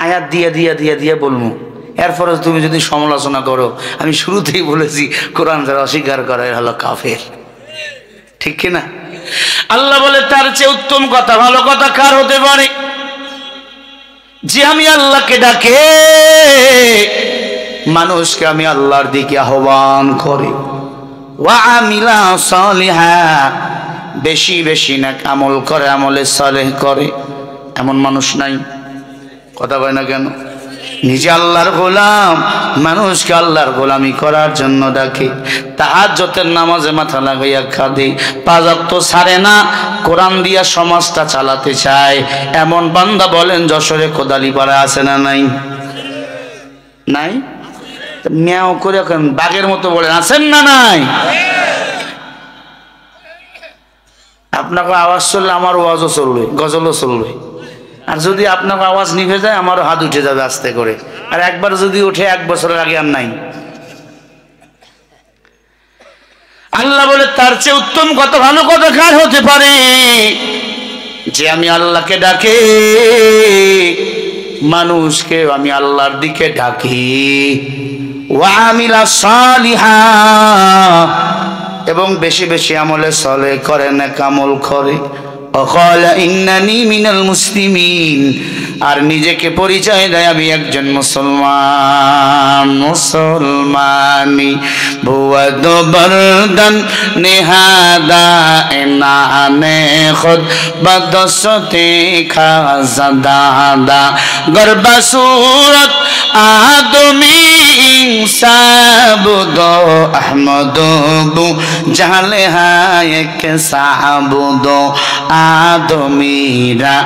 আয়াত দিয়ে বলবো, এরপরে তুমি যদি সমালোচনা করো, আমি শুরুতেই বলেছি কোরআন যারা অস্বীকার করে হলো কাফের, ঠিক কিনা? আল্লাহ বলে তার চেয়ে উত্তম কথা, ভালো কথা কার হতে পারে? যে আমি আল্লাহকে ডাকে, মানুষকে আমি আল্লাহর দিকে আহ্বান করি, ওয়া আমিলা সালিহা, বেশি বেশি নেক আমল করে, আমলে সালেহ করে। এমন মানুষ নাই, কথা কয় না কেন? নিজে আল্লাহর গোলাম, মানুষকে আল্লাহর গোলামি করার জন্য ডাকে, তাহাজ্জুদের নামাজে মাথা লাগাইয়া কাঁদে, পাঁচ ওয়াক্ত ছাড়ে না, কোরআন দিয়া সমাজটা চালাতে চায়, এমন বান্দা বলেন যশোরে কোদালিপাড়া আছে না নাই? নাই? মিয়াও করে এখন বাঘের মতো বলেন আছেন না নাই? আপনাকে আওয়াজ চললে আমার ওয়াজও চলবে, গজলও চলবে। আর যদি আপনাকে আওয়াজ নিভে যায়, আমারও হাত উঠে যাবে আস্তে করে। আর একবার যদি উঠে, 1 বছরের আগে আর নাই। আল্লাহ বলে তার চেয়ে উত্তম কত ভালো কথা কার হতে পারে? যে আমি আল্লাহকে ডাকে, মানুষকে আমি আল্লাহর দিকে ডাকি, ওয়া আমিলা সালিহা, এবং বেশি বেশি আমলে সালেহ করে, নেক আমল করে। ওয়াকালা ইন্নানি মিনাল মুসলিমিন, আর নিজেকে পরিচয় দেয় আমি একজন মুসলমান। মুসলমানি বুয়াদ বরদান নেহাদা এনানে খুদ বদসতে খাজাদাদা গরবা সুরত আদমি ইনসাবুদো আহমদবু জালে হায়ক সাবুদো আদমিরা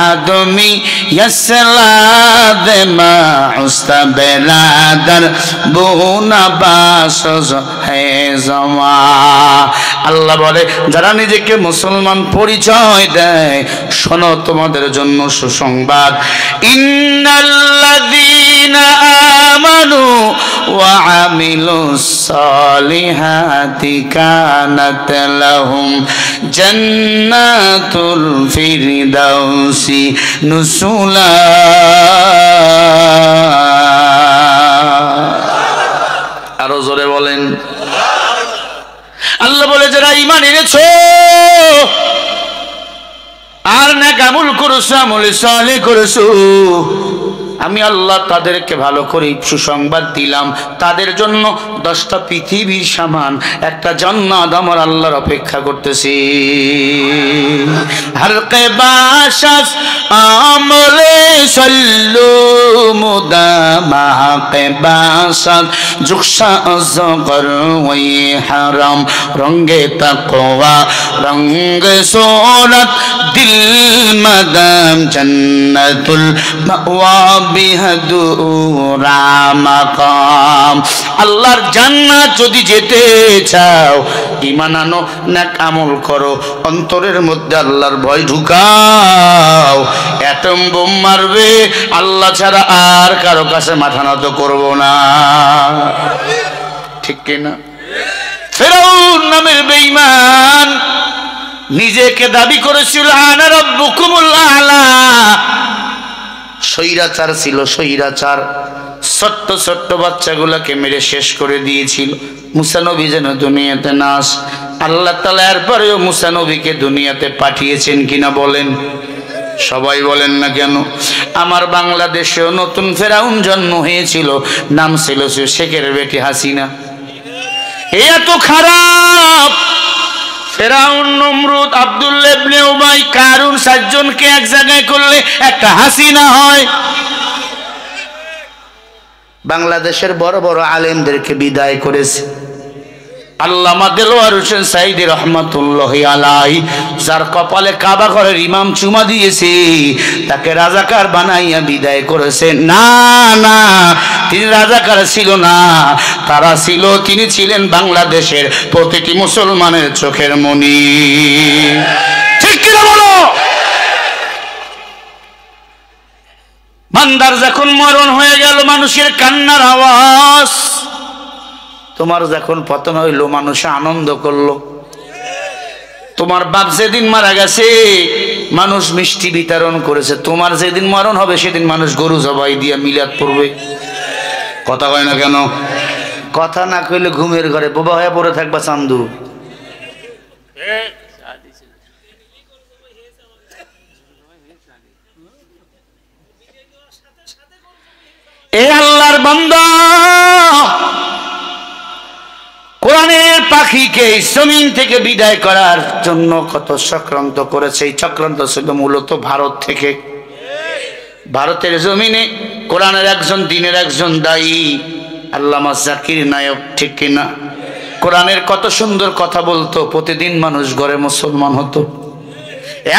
আদমি ইয়াসলাদ মা উস্তাবেলাদার বুনা বাসজ হে জমা। আল্লাহ বলে যারা নিজেকে মুসলমান পরিচয় দেয়, শোনো তোমাদের জন্য সুসংবাদ, ইন্নাল্লাযীনা আমানু ওয়া আমিলুস সালিহাতি কানাত লাহুম জান্নাতুল ফিরদাউসি নুসুলা। আরো জোরে বলেন। আল্লাহ বলে যারা ঈমান এনেছো আর নেক আমল করেছো, আমলে সালেহ করেছো, আমি আল্লাহ তাদেরকে ভালো করে সুসংবাদ দিলাম, তাদের জন্য 10টা পৃথিবীর সমান একটা জান্নাত আমার আল্লাহর অপেক্ষা করতেছি। হরকে বাশাস আমলে সল্লু মুদামা কে বাশাস জুকশা আযগর ওই হারাম রঙ্গে তাকওয়া রঙ্গে সুরাত দিল মাদাম জান্নাতুল মাওয়া বিহাদুরা মাকাম। আল্লাহর জান্নাত যদি যেতে চাও, ঈমান আনো, নেক আমল করো, অন্তরের মধ্যে আল্লাহর ভয় ঢুকাও। অ্যাটম বোম মারবে, আল্লাহ ছাড়া আর কারো কাছে মাথা নত করব না, ঠিক কিনা? ফিরআউন নামের বেঈমান নিজেকে দাবি করেছিল আনা রাব্বুকুমুল আ'লা। স্বৈরাচার ছিল, স্বৈরাচার, ছোট্ট ছোট্ট বাচ্চাগুলোকে মেরে শেষ করে দিয়েছিল। মুসা নবী যেন দুনিয়াতে না আসে, আল্লাহ তাআলা এরপরেও মুসা নবীকে দুনিয়াতে পাঠিয়েছেন কিনা বলেন? সবাই বলেন না কেন? আমার বাংলাদেশেও নতুন ফেরাউন জন্ম হয়েছিল, নাম ছিল শেখের বেটি হাসিনা। এত খারাপ ফেরাউন, নমরুদ, আব্দুল্লাহ ইবনে উবাই, কারুন, 7 জনকে এক জায়গায় করলে একটা হাসিনা হয়। বাংলাদেশের বড় বড় আলেমদেরকে বিদায় করেছে। আল্লামা দেলোয়ার হোসেন সাইদি রহমাতুল্লাহি আলাইহি, যার কপালে কাবা ঘরের ইমাম চুমা দিয়েছে, তাকে রাজাকার বানাইয়া বিদায় করেছে। না না, তিনি রাজাকার ছিল না, তারা ছিল, তিনি ছিলেন বাংলাদেশের প্রতিটি মুসলমানের চোখের মণি। ঠিক কিনা বলো? বান্দার যখন মরণ হয়ে গেল, মানুষের কান্নার আওয়াজ, তোমার যখন পতন হইল, মানুষে আনন্দ করলো। তোমার বাপ যেদিন মারা গেছে, মানুষ মিষ্টি বিতরণ করেছে। তোমার যেদিন মরণ হবে সেদিন মানুষ গরু জবাই দিয়ে মিলাদ পড়বে। কথা হয় না কেন? কথা না কইলে ঘুমের ঘরে বোবা হয়ে পড়ে থাকবা চান্দু। এ আল্লাহর বান্দা, কোরআনের পাখিকে জমিন থেকে বিদায় করার জন্য কত চক্রান্ত করেছে। এই চক্রান্ত ছিল মূলত ভারত থেকে। ভারতের জমিনে কোরআনের একজন, দিনের একজন দায়ী আল্লামা জাকির নায়ক, ঠিক কিনা? কোরআনের কত সুন্দর কথা বলতো, প্রতিদিন মানুষ ঘরে মুসলমান হতো।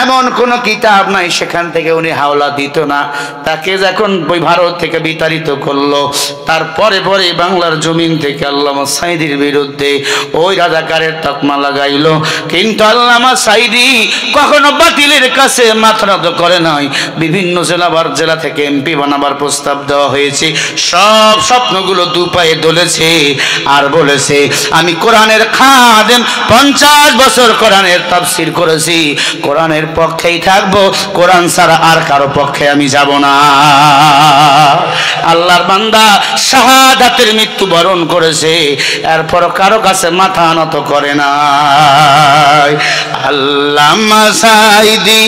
এমন কোন কিতাব নাই সেখান থেকে উনি হাওলা দিত না। তাকে যখন ওই ভারত থেকে বিতাড়িত করলো, তারপরে পরে বাংলার জমিন থেকে আল্লামা সাঈদীর বিরুদ্ধে ওই রাজাকারের তকমা লাগাইলো। কিন্তু আল্লামা সাঈদী কখনো বাতিলের কাছে মাথা নত করে নাই। বিভিন্ন জেলা থেকে এমপি বানাবার প্রস্তাব দেওয়া হয়েছে, সব স্বপ্নগুলো দুপায়ে দলেছে আর বলেছে আমি কোরআনের খাদেম, 50 বছর কোরআনের তাফসীর করেছি, কোরআনের পক্ষেই থাকবো, কোরআন ছাড়া আর কারো পক্ষে আমি যাব না। আল্লাহর বান্দা শাহাদাতের মৃত্যু বরণ করেছে, এরপর কারো কাছে মাথা নত করে না। আল্লামা সাঈদী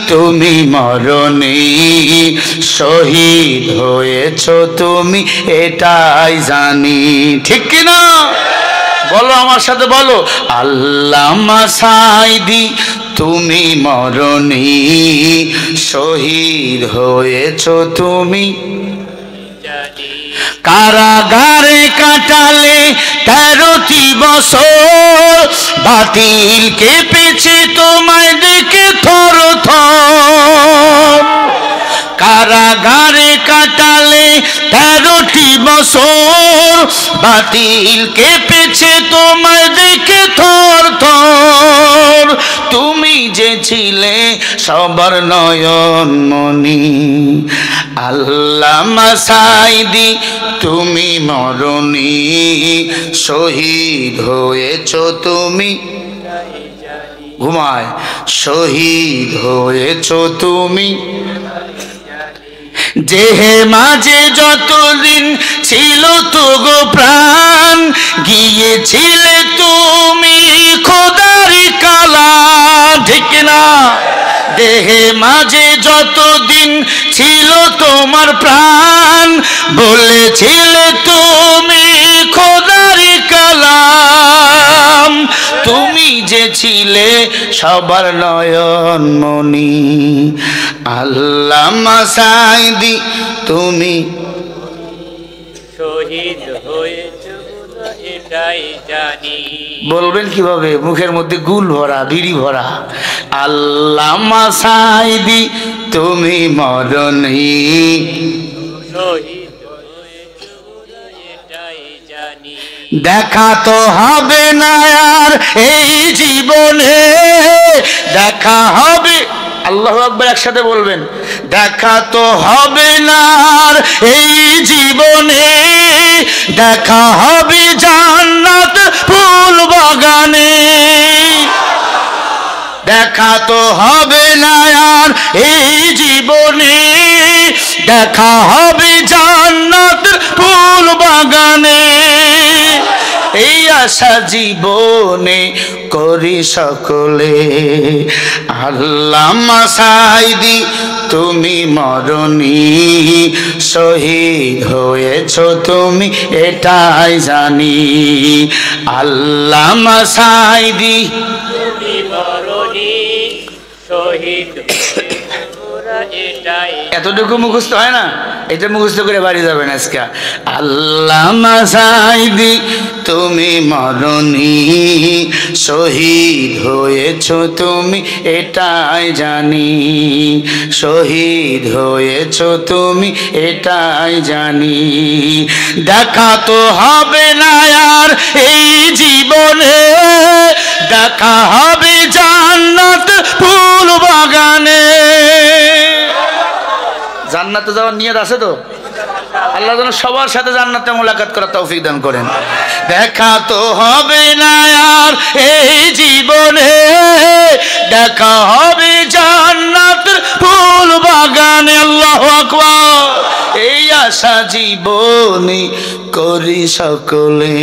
তুমি মরণে শহীদ হয়েছ, তুমি এটাই জানি, ঠিক কিনা? বলো আমার সাথে, বলো। আল্লামা সাঈদী তুমি মরণে শহীদ হয়েছ, তুমি কারাগারে কাটালে 13টি বছর, বাতিল কেঁপেছে তোমায় দেখে থর থর। কারাগারে কাটালে 13টি বছর, বাতিল কেঁপেছে তোমায় দেখে থর থর। তুমি যে ছিলে সবার নয়ন মনি, আল্লামা সাঈদী তুমি মরণে শহীদ হয়েছ, তুমি ঘুমায় শহীদ হয়েছ, তুমি দেহে মাঝে যতদিন ছিল তো গো প্রাণ, গিয়েছিলে তুমি খোদার কালাম, ঠিক না? দেহে মাঝে যতদিন ছিল তোমার প্রাণ, বলেছিলে তুমি খোদার কালাম। তুমি যে ছিলে সবার নয়ন মনি, আল্লামা সাঈদী তুমি শহীদ হয়েছ, এটাই জানি। বলবেন কিভাবে? মুখের মধ্যে গুল ভরা, বিড়ি ভরা। আল্লামা সাঈদী তুমি মরণে শহীদ হয়েছ, এটাই জানি। দেখা তো হবে না আর এই জীবনে, দেখা হবে, আল্লাহু আকবার একসাথে বলবেন, দেখা তো হবে না আর এই জীবনে, দেখা হবে জান্নাত ফুল বাগানে। দেখা তো হবে না আর এই জীবনে, দেখা হবে জান্নাত ফুল বাগানে। এই আশা জীবনে করি সকলে, আল্লামা সাঈদী তুমি মরণে শহীদ হয়েছ, তুমি এটাই জানি। আল্লামা সাঈদী তুমি মরণে শহীদ, এতটুকু মুখস্থ হয় না? এটা মুখস্থ করে বাড়ি যাবেন আজকে। আল্লামা সাঈদী তুমি মরণে শহীদ হয়েছ, তুমি এটাই জানি। শহীদ হয়েছ তুমি এটাই জানি। দেখা তো হবে না আর এই জীবনে, দেখা হবে জান্নাত ফুল বাগানে। জান্নাতে যাওয়ার নিয়ত আছে তো? আল্লাহ যেন সবার সাথে জান্নাতে মুলাকাত করার তৌফিক দান করেন। দেখা তো হবে না আর এই জীবনে, দেখা হবে জান্নাত জান্নাতের ফুল বাগানে। আল্লাহু আকবার। এই আশা জীবনে করি সকলে,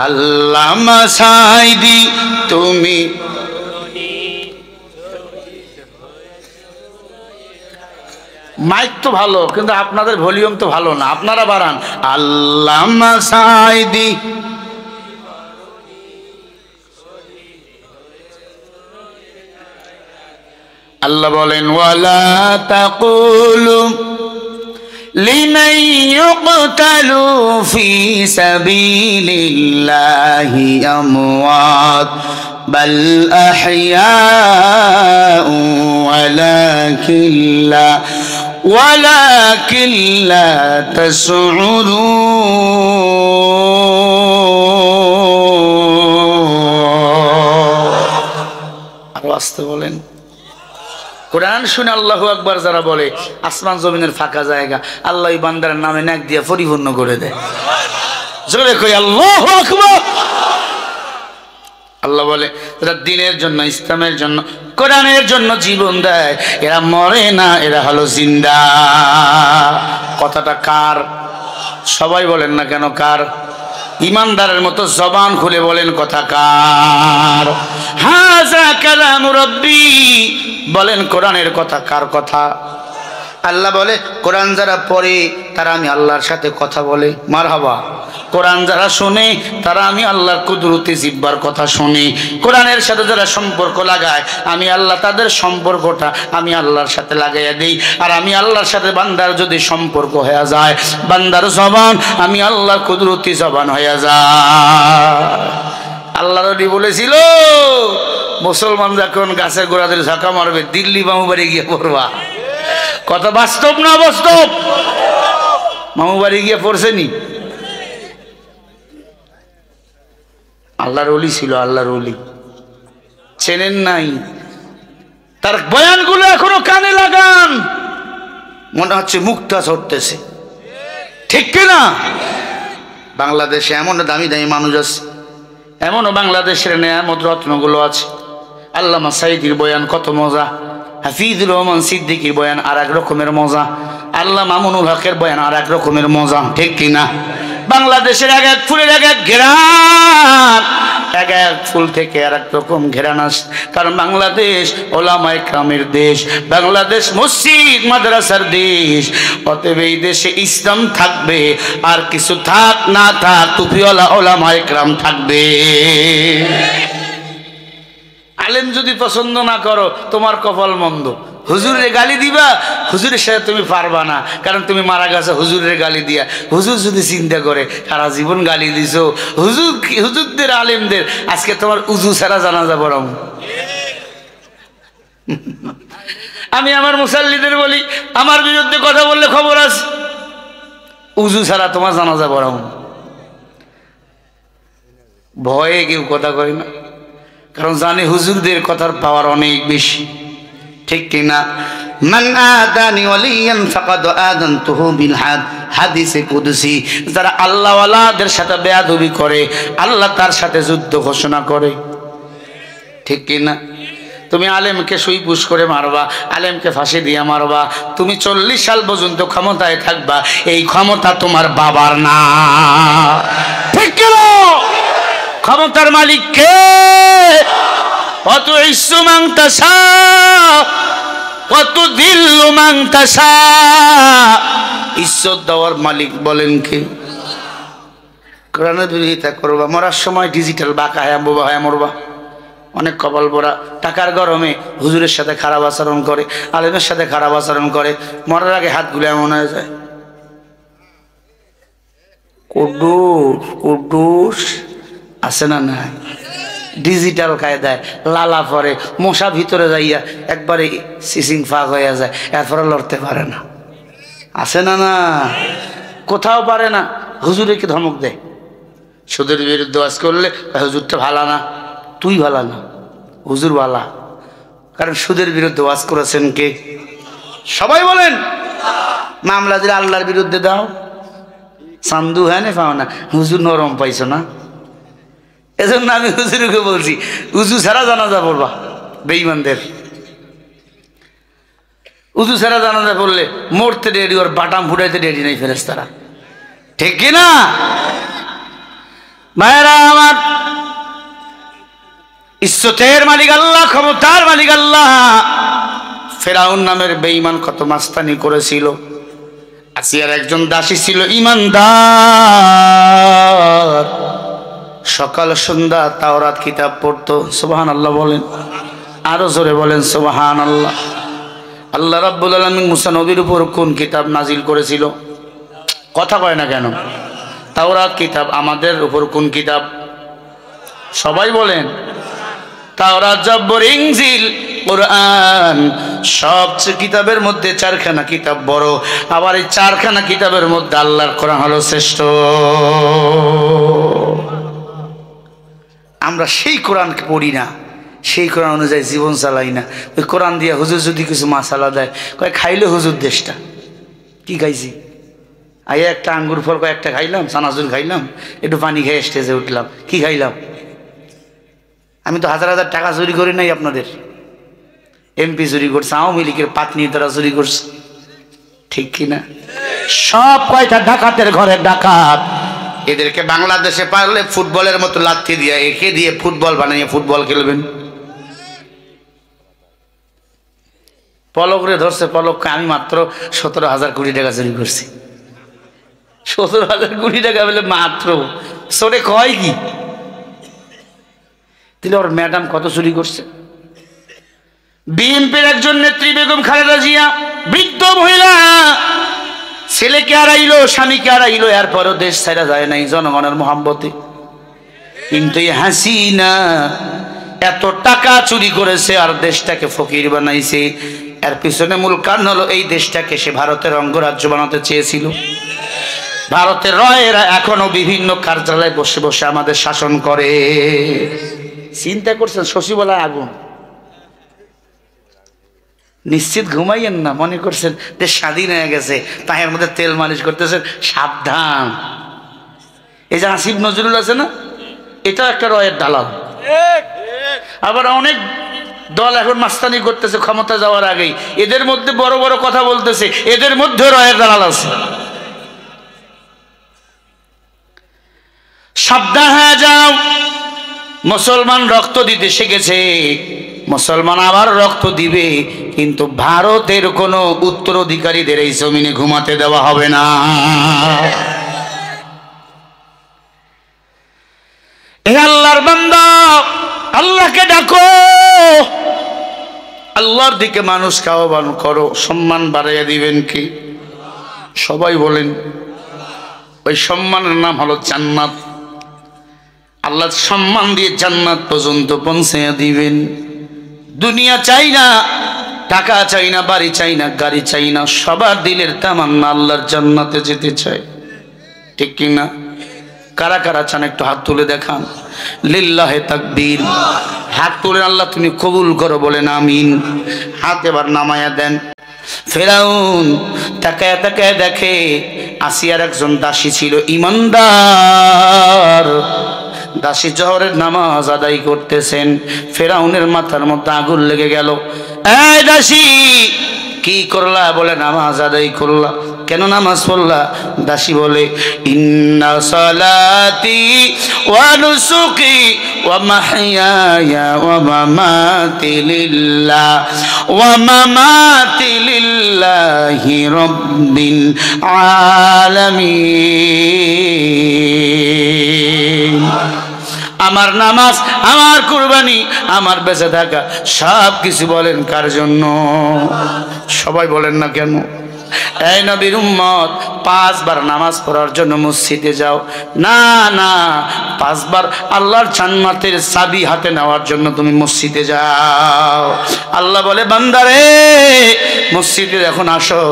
আল্লামা সাঈদী তুমি। মাইক তো ভালো, কিন্তু আপনাদের ভলিউম তো ভালো না, আপনারা বাড়ান। আল্লামা সাঈদী আল্লাহ বলেন ওয়ালা তাকুলু লিমান ইউকতালু ফি সাবিলিল্লাহি আমওয়াত বাল আহইয়াউ ওয়ালাকিন লা তাশউরুন। আরো আসতে বলেন। কোরআন শুনে আল্লাহু আকবার যারা বলে, আসমান জমিনের ফাঁকা জায়গা আল্লাহ এই বান্দার নামে নাক দিয়ে পরিপূর্ণ করে দেয়। জোরে কই আল্লাহু আকবার। আল্লাহ বলে যারা দ্বীনের জন্য, ইসলামের জন্য, কোরআনের জন্য জীবন দেয়, এরা মরে না, এরা হলো জিন্দা। কথাটা কার? সবাই বলেন না কেন কার? ইমানদারের মতো জবান খুলে বলেন কথা কার? হাযা কালামু রাব্বি, বলেন কোরআনের কথা কার কথা? আল্লাহ বলে কোরআন যারা পড়ে তারা আমি আল্লাহর সাথে কথা বলে। মারহাবা। কোরআন যারা শুনে তারা আমি আল্লাহর কুদরতি জিব্বার কথা শুনি। কোরআনের সাথে যারা সম্পর্ক লাগায় আমি আল্লাহ তাদের সম্পর্কটা আমি আল্লাহর সাথে লাগাইয়া দিই। আর আমি আল্লাহর সাথে বান্দার যদি সম্পর্ক হয়ে যায়, বান্দার জবান আমি আল্লাহর কুদরতি জবান হয়ে যায়। আল্লাহ নবী বলেছিল মুসলমান যখন গাছের গোড়াদের ঝাঁকা মারবে, দিল্লি মামু বাড়ি গিয়ে পড়বা। কথা বাস্তব না বাস্তব? মামু বাড়ি গিয়ে পড়ছেনি? আল্লাহর ওলি ছিল, আল্লাহর ওলি চেনেন নাই? তার বয়ানগুলো এখনো কানে লাগান, মনে হচ্ছে মুক্তা ছড়তেছে। ঠিক কিনা? বাংলাদেশে এমন দামি দামি মানুষ আছে, এমনও বাংলাদেশের নেয়ামত রত্নগুলো আছে। আল্লামা সাঈদীর বয়ান কত মজা, হাফিজুর রহমান সিদ্দিকীর বয়ান আর এক রকমের মজা, আল্লামা মামুনুল হকের বয়ান আর এক রকমের মজা। ঠিক কিনা? বাংলাদেশের এক এক ফুলের এক এক ঘেরান, এক এক ফুল থেকে আর এক রকম ঘেরান আসে। কারণ বাংলাদেশ ওলামায়ে কেরামের দেশ, বাংলাদেশ মসজিদ মাদ্রাসার দেশ। অতএব এই দেশে ইসলাম থাকবে, আর কিছু থাক না থাক টুপিওয়ালা ওলামায়ে কেরাম থাকবে। আলেম যদি পছন্দ না করো তোমার কপাল মন্দ। হুজুরের গালি দিবা, হুজুরের সাথে তুমি পারবা না, কারণ তুমি মারা গেছো হুজুরের গালি দিয়া। হুজুর যদি চিন্তা করে সারা জীবন গালি দিছো, হুজুরদের আলেমদের আজকে তোমার উজু ছাড়া জানাজা পড়াম। আমি আমার মুসাল্লিদের বলি, আমার বিরুদ্ধে কথা বললে খবর আছে, উজু ছাড়া তোমার জানাজা পড়াম। ভয়ে কেউ কথা কয় না, কারণ জানে হুজুরদের কথার পাওয়ার অনেক বেশি। ঠিক কিনা? মান আদানি ওয়ালিয়ান ফাকাদ আযানতুহু বিল হাদ, হাদিসে কুদসি। যারা আল্লাহ ওয়ালাদের সাথে বেয়াদবি করে আল্লাহ তার সাথে যুদ্ধ ঘোষণা করে। ঠিক কিনা? তুমি আলেমকে সুই পুশ করে মারবা, আলেমকে ফাঁসি দিয়ে মারবা, তুমি 40 সাল পর্যন্ত ক্ষমতায় থাকবা, এই ক্ষমতা তোমার বাবার না। ঠিক কিনা? ক্ষমতার মালিক কে? কত ইজ্জু মান তাশা কত দিল্লু মান তাশা, ইজ্জত দেওয়ার মালিক বলেন কে? কোরআনের বিরোধিতা করবা, মরার সময় ডিজিটাল বাঁকা হ্যাঁ বোবা হ্যাঁ মরবা। অনেক কপাল পোড়া টাকার গরমে হুজুরের সাথে খারাপ আচরণ করে, আলেমের সাথে খারাপ আচরণ করে, মরার আগে হাতগুলো এমন হয়ে যায়। কুডুস কুডুস আছে না নাই? ডিজিটাল কায়দায় লালা পরে মশা ভিতরে যাইয়া একবারে সিসিং ফাঁক হয়ে যায়, এরপরে লড়তে পারে না। আছে না? না, কোথাও পারে না। হুজুরকে ধমক দেয়, সুদের বিরুদ্ধে ওয়াজ করলে হুজুরটা ভালা না, তুই ভালা না, হুজুর ভালা। কারণ সুদের বিরুদ্ধে ওয়াজ করেছেন কে? সবাই বলেন। মামলা দিলে আল্লাহর বিরুদ্ধে দাও, চান্দু হ্যাঁ না পাও না, হুজুর নরম পাইছো না। এজন্য আমি হুজুরকে বলছি উজু ছাড়া জানাজা পড়বা বেঈমানদের। উজু ছাড়া জানাজা পড়লে মরতে রেডি, ওর বাটাম ফুটাইতে রেডি নেই ফেরেশতারা, ঠিক কিনা? ভাইরা আমার, ইজ্জতের মালিক আল্লাহ, ক্ষমতার মালিক আল্লাহ। ফেরাউন নামের বেঈমান কত মাস্তানি করেছিল। আসিয়ার একজন দাসী ছিল ইমানদার, সকাল সন্ধ্যা তাওরাত কিতাব পড়তো। সুবহানাল্লাহ বলেন, আরো জোরে বলেন সুবহানাল্লাহ। আল্লাহ রাব্বুল আলামিন মুসা নবীর উপর কোন কিতাব নাজিল করেছিল? কথা কয় না কেন? তাওরাত কিতাব। আমাদের উপর কোন কিতাব? সবাই বলেন। তাওরাত, জব্বর, ইনজিল, কুরআন। সবচেয়ে কিতাবের মধ্যে চারখানা কিতাব বড়, আবার এই চারখানা কিতাবের মধ্যে আল্লাহর কোরআন হলো শ্রেষ্ঠ। আমরা সেই কোরআনকে পড়ি না, সেই কোরআন অনুযায়ী জীবন চালাই না। ওই কোরআন দিয়ে হুজুর যদি কিছু মাসালা দেয়, কয় খাইলে হুজুর দেশটা কি খাইছি, আইয়া একটা আঙ্গুর ফল কয়েকটা খাইলাম, চানাচুর খাইলাম, একটু পানি খেয়ে স্টেজে উঠলাম, কি খাইলাম? আমি তো হাজার হাজার টাকা চুরি করি নাই, আপনাদের এমপি চুরি করছে, আওয়ামী লীগের পাতনি তারা চুরি করছে, ঠিক কিনা? সব কয়টা ডাকাতের ঘরের ডাকাত। এদেরকে বাংলাদেশে পারলে ফুটবলের মতো লাথি দিয়ে একে দিয়ে ফুটবল বানিয়ে ফুটবল খেলবেন। পলক রে ধরছে, পলককে আমি মাত্র 17,000 কোটি টাকা চুরি করছি। 17,000 কোটি টাকা বলে মাত্র, সোরে কয় কি? তাহলে ওর ম্যাডাম কত চুরি করছে? বিএনপির একজন নেত্রী বেগম খালেদা জিয়া, বৃদ্ধ মহিলা, ছেলেকে হারাইলো, স্বামীকে হারাইলো, এরপরও দেশ ছাড়া যায় নাই জনগণের মোহাম্মতে। কিন্তু এই হাসিনা এত টাকা চুরি করেছে আর দেশটাকে ফকির বানাইছে। এর পিছনে মূল কারণ হলো এই দেশটাকে সে ভারতের অঙ্গরাজ্য বানাতে চেয়েছিল। ভারতের রয়েরা এখনো বিভিন্ন কার্যালয়ে বসে বসে আমাদের শাসন করে। চিন্তা করছেন সচিবালয় আগুন, নিশ্চিত ঘুমাইয়েন না, মনে করছেন দেশ স্বাধীন হয়ে গেছে, পায়ের মধ্যে তেল মালিশ করতেছেন, সাবধান। এই যে আসিফ নজরুল আছে না, এটা একটা রয়ের দালাল। আবার অনেক দল এখন মাস্তানি করতেছে ক্ষমতা যাওয়ার আগেই, এদের মধ্যে বড় বড় কথা বলতেছে, এদের মধ্যে রয়ের দালাল আছে। সাবধান হয়ে যাও। মুসলমান রক্ত দিতে শিখেছে, মুসলমান আবার রক্ত দিবে, কিন্তু ভারতের কোন উত্তরাধিকারীদের এই জমিনে ঘুমাতে দেওয়া হবে না। এ আল্লাহর বান্দা, আল্লাহকে ডাকো, আল্লাহর দিকে মানুষকে আহ্বান করো। সম্মান বাড়াইয়া দিবেন কি? সবাই বলেন। ওই সম্মানের নাম হলো জান্নাত। আল্লাহ সম্মান দিয়ে জান্নাত পর্যন্ত পৌঁছাইয়া দিবেন। দুনিয়া চাই না, টাকা চাই না, বাড়ি চাই না, গাড়ি চাই না, সবার দিলের তামান্না আল্লাহর জান্নাতে যেতে চায়, ঠিক কিনা? কারা কারা চান একটু হাত তুলে দেখান। লিল্লাহে তাকবীর। হাত তুলে আল্লাহ তুমি কবুল করো বলেন আমিন। হাত এবার নামায়া দেন। ফেরাউন তাকায় তাকায় দেখে আসিয়ার একজন দাসী ছিল ইমানদার। দাসী জোহরের নামাজ আদায় করতেছেন। ফেরাউনের মাথার মধ্যে আগুন লেগে গেল। এই দাসী কি করলা? বলে নামাজ আদায় করলা। কেন নামাজ পড়লা? দাসী বলে ইন্না সালাতি ওয়া নুসুকি ওয়া মাহইয়ায়া ওয়া মামাতি লিল্লাহি রাব্বিল আলামিন। আমার নামাজ, আমার কুরবানি, আমার বেঁচে থাকা সব কিছু বলেন কার জন্য? সবাই বলেন না কেন? এই নবীর উম্মত 5 বার নামাজ পড়ার জন্য মসজিদে যাও না, না 5 বার আল্লাহর জান্নাতের চাবি হাতে নেওয়ার জন্য তুমি মসজিদে যাও। আল্লাহ বলে বান্দারে মসজিদে যখন আসো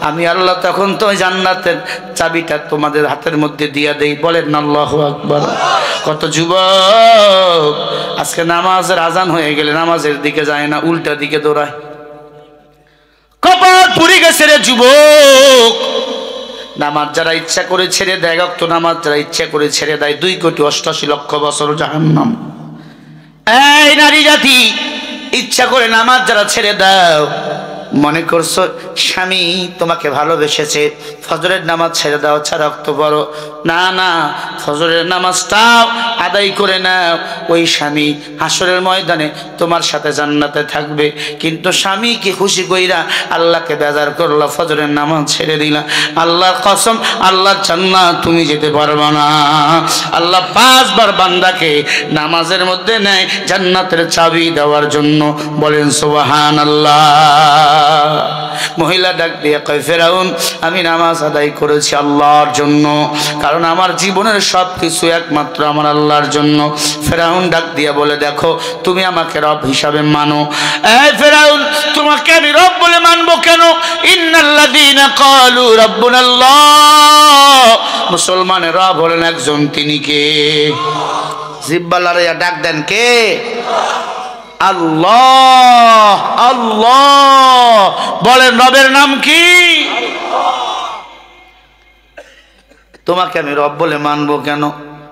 আমি আল্লাহ তখন তো জান্নাতের চাবিটা তোমাদের হাতের মধ্যে দিয়ে দেই। বলেন আল্লাহু আকবার। কত যুবক আজকে নামাজের আজান হয়ে গেলে নামাজের দিকে যায় না, উল্টা দিকে দৌড়ায়। কপাল পুড়ে গেছে রে যুবক। নামাজ যারা ইচ্ছা করে ছেড়ে দেয়, ওয়াক্ত নামাজ যারা ইচ্ছা করে ছেড়ে দেয় 2,88,00,000 বছর জাহান্নাম। এই নারী জাতি ইচ্ছা করে নামাজ যারা ছেড়ে দাও মনে করছো স্বামী তোমাকে ভালোবেসেছে, ফজরের নামাজ ছেড়ে দাও, ছাড়া রক্ত পড়ো। না না, ফজরের নামাজটাও আদায় করে নাও। ওই স্বামী হাসরের ময়দানে তোমার সাথে জান্নাতে থাকবে। কিন্তু স্বামীকে খুশি কইরা আল্লাহকে বেজার করলা, ফজরের নামাজ ছেড়ে দিলা, আল্লাহর কসম আল্লাহর জান্নাত তুমি যেতে পারবে না। আল্লাহ 5 বার বান্দাকে নামাজের মধ্যে নেয় জান্নাতের চাবি দেওয়ার জন্য। বলেন সুবহানাল্লাহ। মহিলা ডাক দিয়ে কয়, ফেরাউন আমি নামাজ আদায় করেছি আল্লাহর জন্য, কারণ আমার জীবনের সব কিছু একমাত্র আমার আল্লাহর জন্য। ফেরাউন ডাক দিয়ে বলে, দেখো তুমি আমাকে রব হিসাবে মানো। এই ফেরাউন, তোমাকে আমি রব বলে মানবো কেন? ইন্নাল্লাযীনা ক্বালু রাব্বুনাল্লাহ, মুসলমানের রব হলেন একজন, তিনি কে? জিহ্বা লড়াইয়া ডাক দেন, কে? আল্লাহ। আল্লাহ বলেন, রবের নাম কি? তোমাকে আমি রব বলে মানবো কেন?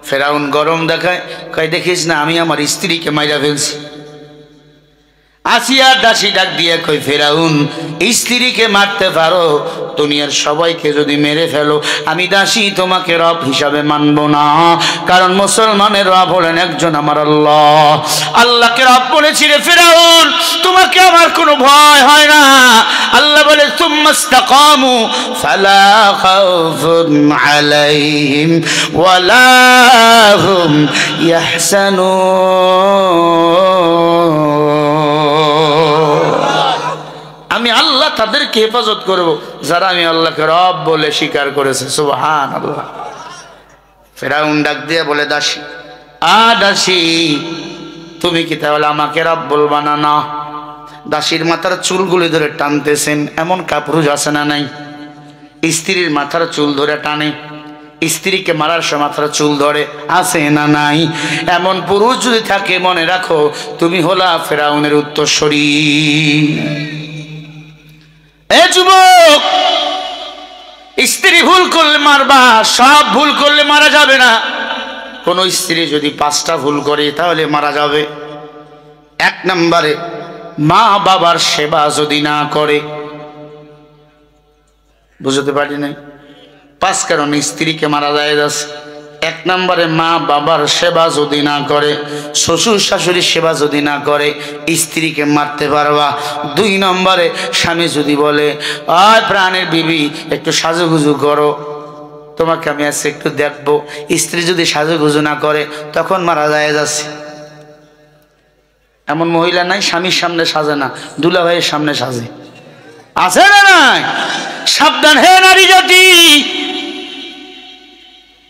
ফেরাউন গরম দেখায়, কয় দেখিস না আমি আমার স্ত্রীকে মাইরা ফেলছি। আসিয়া দাসী ডাক দিয়ে কই, ফেরাউন স্ত্রীকে মারতে পারো, দুনিয়ার সবাইকে যদি মেরে ফেলো, আমি দাসী তোমাকে রব হিসাবে মানবো না, কারণ মুসলমানের রব হলেন একজন, আমার আল্লাহ। আল্লাহকে রব বলেছি রে ফেরাউন, তোমাকে আমার কোনো ভয় হয় না। আল্লাহ বলে, সুম্মাস্তাকামু ফালা খাউফুন আলাইহিম ওয়ালা হুম ইয়াহসানুন। আমি আল্লাহ তাদেরকে হেফাজত করব যারা আমি আল্লাহকে রব বলে স্বীকার করেছে। সুবহানাল্লাহ। ফেরাউন ডাক দিয়ে বলে, দাসী দাসী তুমি কি তাহলে আমাকে রব বলবা না? না। দাসীর মাথার চুলগুলি ধরে টানতেছেন, এমন কাপুরুষ আছে না নাই? স্ত্রীর মাথার চুল ধরে টানে, স্ত্রীকে মারার সময় মাথার চুল ধরে, আছে না নাই? এমন পুরুষ যদি থাকে, মনে রাখো তুমি হলা ফেরাউনের উত্তরসূরি। এ যুবক, স্ত্রী ভুল করলে মারবা, সব ভুল করলে মারা যাবে না। কোন স্ত্রী যদি 5টা ভুল করে তাহলে মারা যাবে। 1 নম্বরে মা বাবার সেবা যদি না করে, বুঝতে পারি নাই? 5 কারণে স্ত্রীকে মারা যায়। 1 নম্বরে মা বাবার সেবা যদি না করে, শ্বশুর শাশুড়ির সেবা যদি না করে, স্ত্রীকে মারতে পারবা। 2 নম্বরে স্বামী যদি বলে, আয় প্রাণের বিবি একটু সাজুগুজু করো, তোমাকে আমি আজকে একটু দেখবো, স্ত্রী যদি সাজুগুজু না করে তখন মারা যায় যাচ্ছে। এমন মহিলা নাই স্বামীর সামনে সাজে না, দুলা ভাইয়ের সামনে সাজে, আছে না নাই? সাবধান হে নারী জাতি,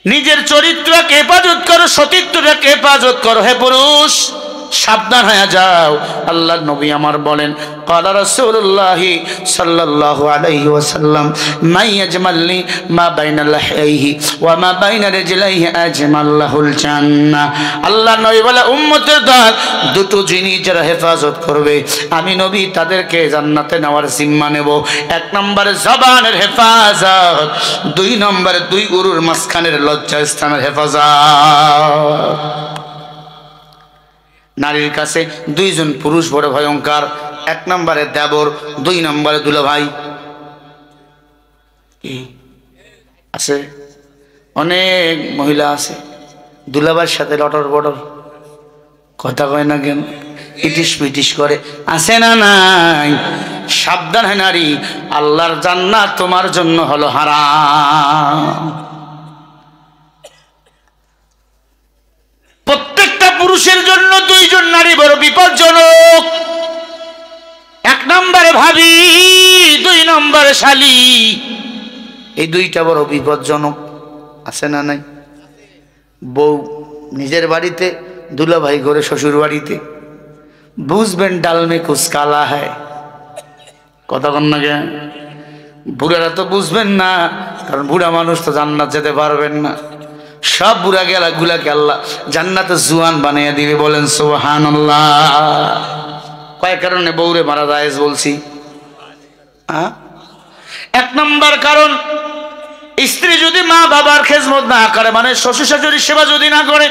নিজের চরিত্রকে হেফাজত করো, সতীত্বকে হেফাজত করো। হে পুরুষ, সাবধান হয়ে যাও। আল্লাহর নবী আমার বলেন, ক্বালা রাসূলুল্লাহ সাল্লাল্লাহু আলাইহি ওয়াসাল্লাম, মান ইয়াজমালনি মা বাইনা লাহইহি ওয়া মা বাইনা রিজলাইহি আজমাল্লাহুল জান্নাহ। আল্লাহর নবী বলে, উম্মতের দল 2টো জিনিস যারা হেফাজত করবে, আমি নবী তাদেরকে জান্নাতে নেওয়ার জিম্মা নেব। 1 নম্বরে জবানের হেফাজত, 2 নম্বরে 2 উরুর মাঝখানের লজ্জাস্থানের হেফাজত। নারীর কাছে 2 জন পুরুষ বড় ভয়ঙ্কর। 1 নম্বরে দেবর, 2 নম্বরে দুলাভাই। কি আছে? অনেক মহিলা আছে দুলাভাইয়ের সাথে লটর বটর, কথা কয় না কেন, ইটিস পিটিস করে, আছে না নাই? সাবধান হে নারী, আল্লাহর জান্নাত তোমার জন্য হলো হারাম। পুরুষের জন্য 2 জন নারী বড় বিপজ্জনক। 1 নম্বরে ভাবি, 2 নম্বরে শালী। এই 2টা বড় বিপজ্জনক, আছে না নাই? বউ নিজের বাড়িতে, দুলাভাই ঘরে শ্বশুর বাড়িতে। বুঝবেন ডাল মে কুছ কালা হ্যায়, কথা কন না কেন? বুড়ারা তো বুঝবেন না, কারণ বুড়া মানুষ তো জান্নাত যেতে পারবেন না। সব বুড়া গুলাকে আল্লাহ জান্নাতে জুয়ান বানিয়ে দিবে। বলেন সুবহানাল্লাহ। কয় কারণে বউরে মারা জায়েজ বলছি? 1 নম্বর কারণ, স্ত্রী যদি মা বাবার খেজমত না করে, মানে শ্বশুর শাশুড়ির সেবা যদি না করে,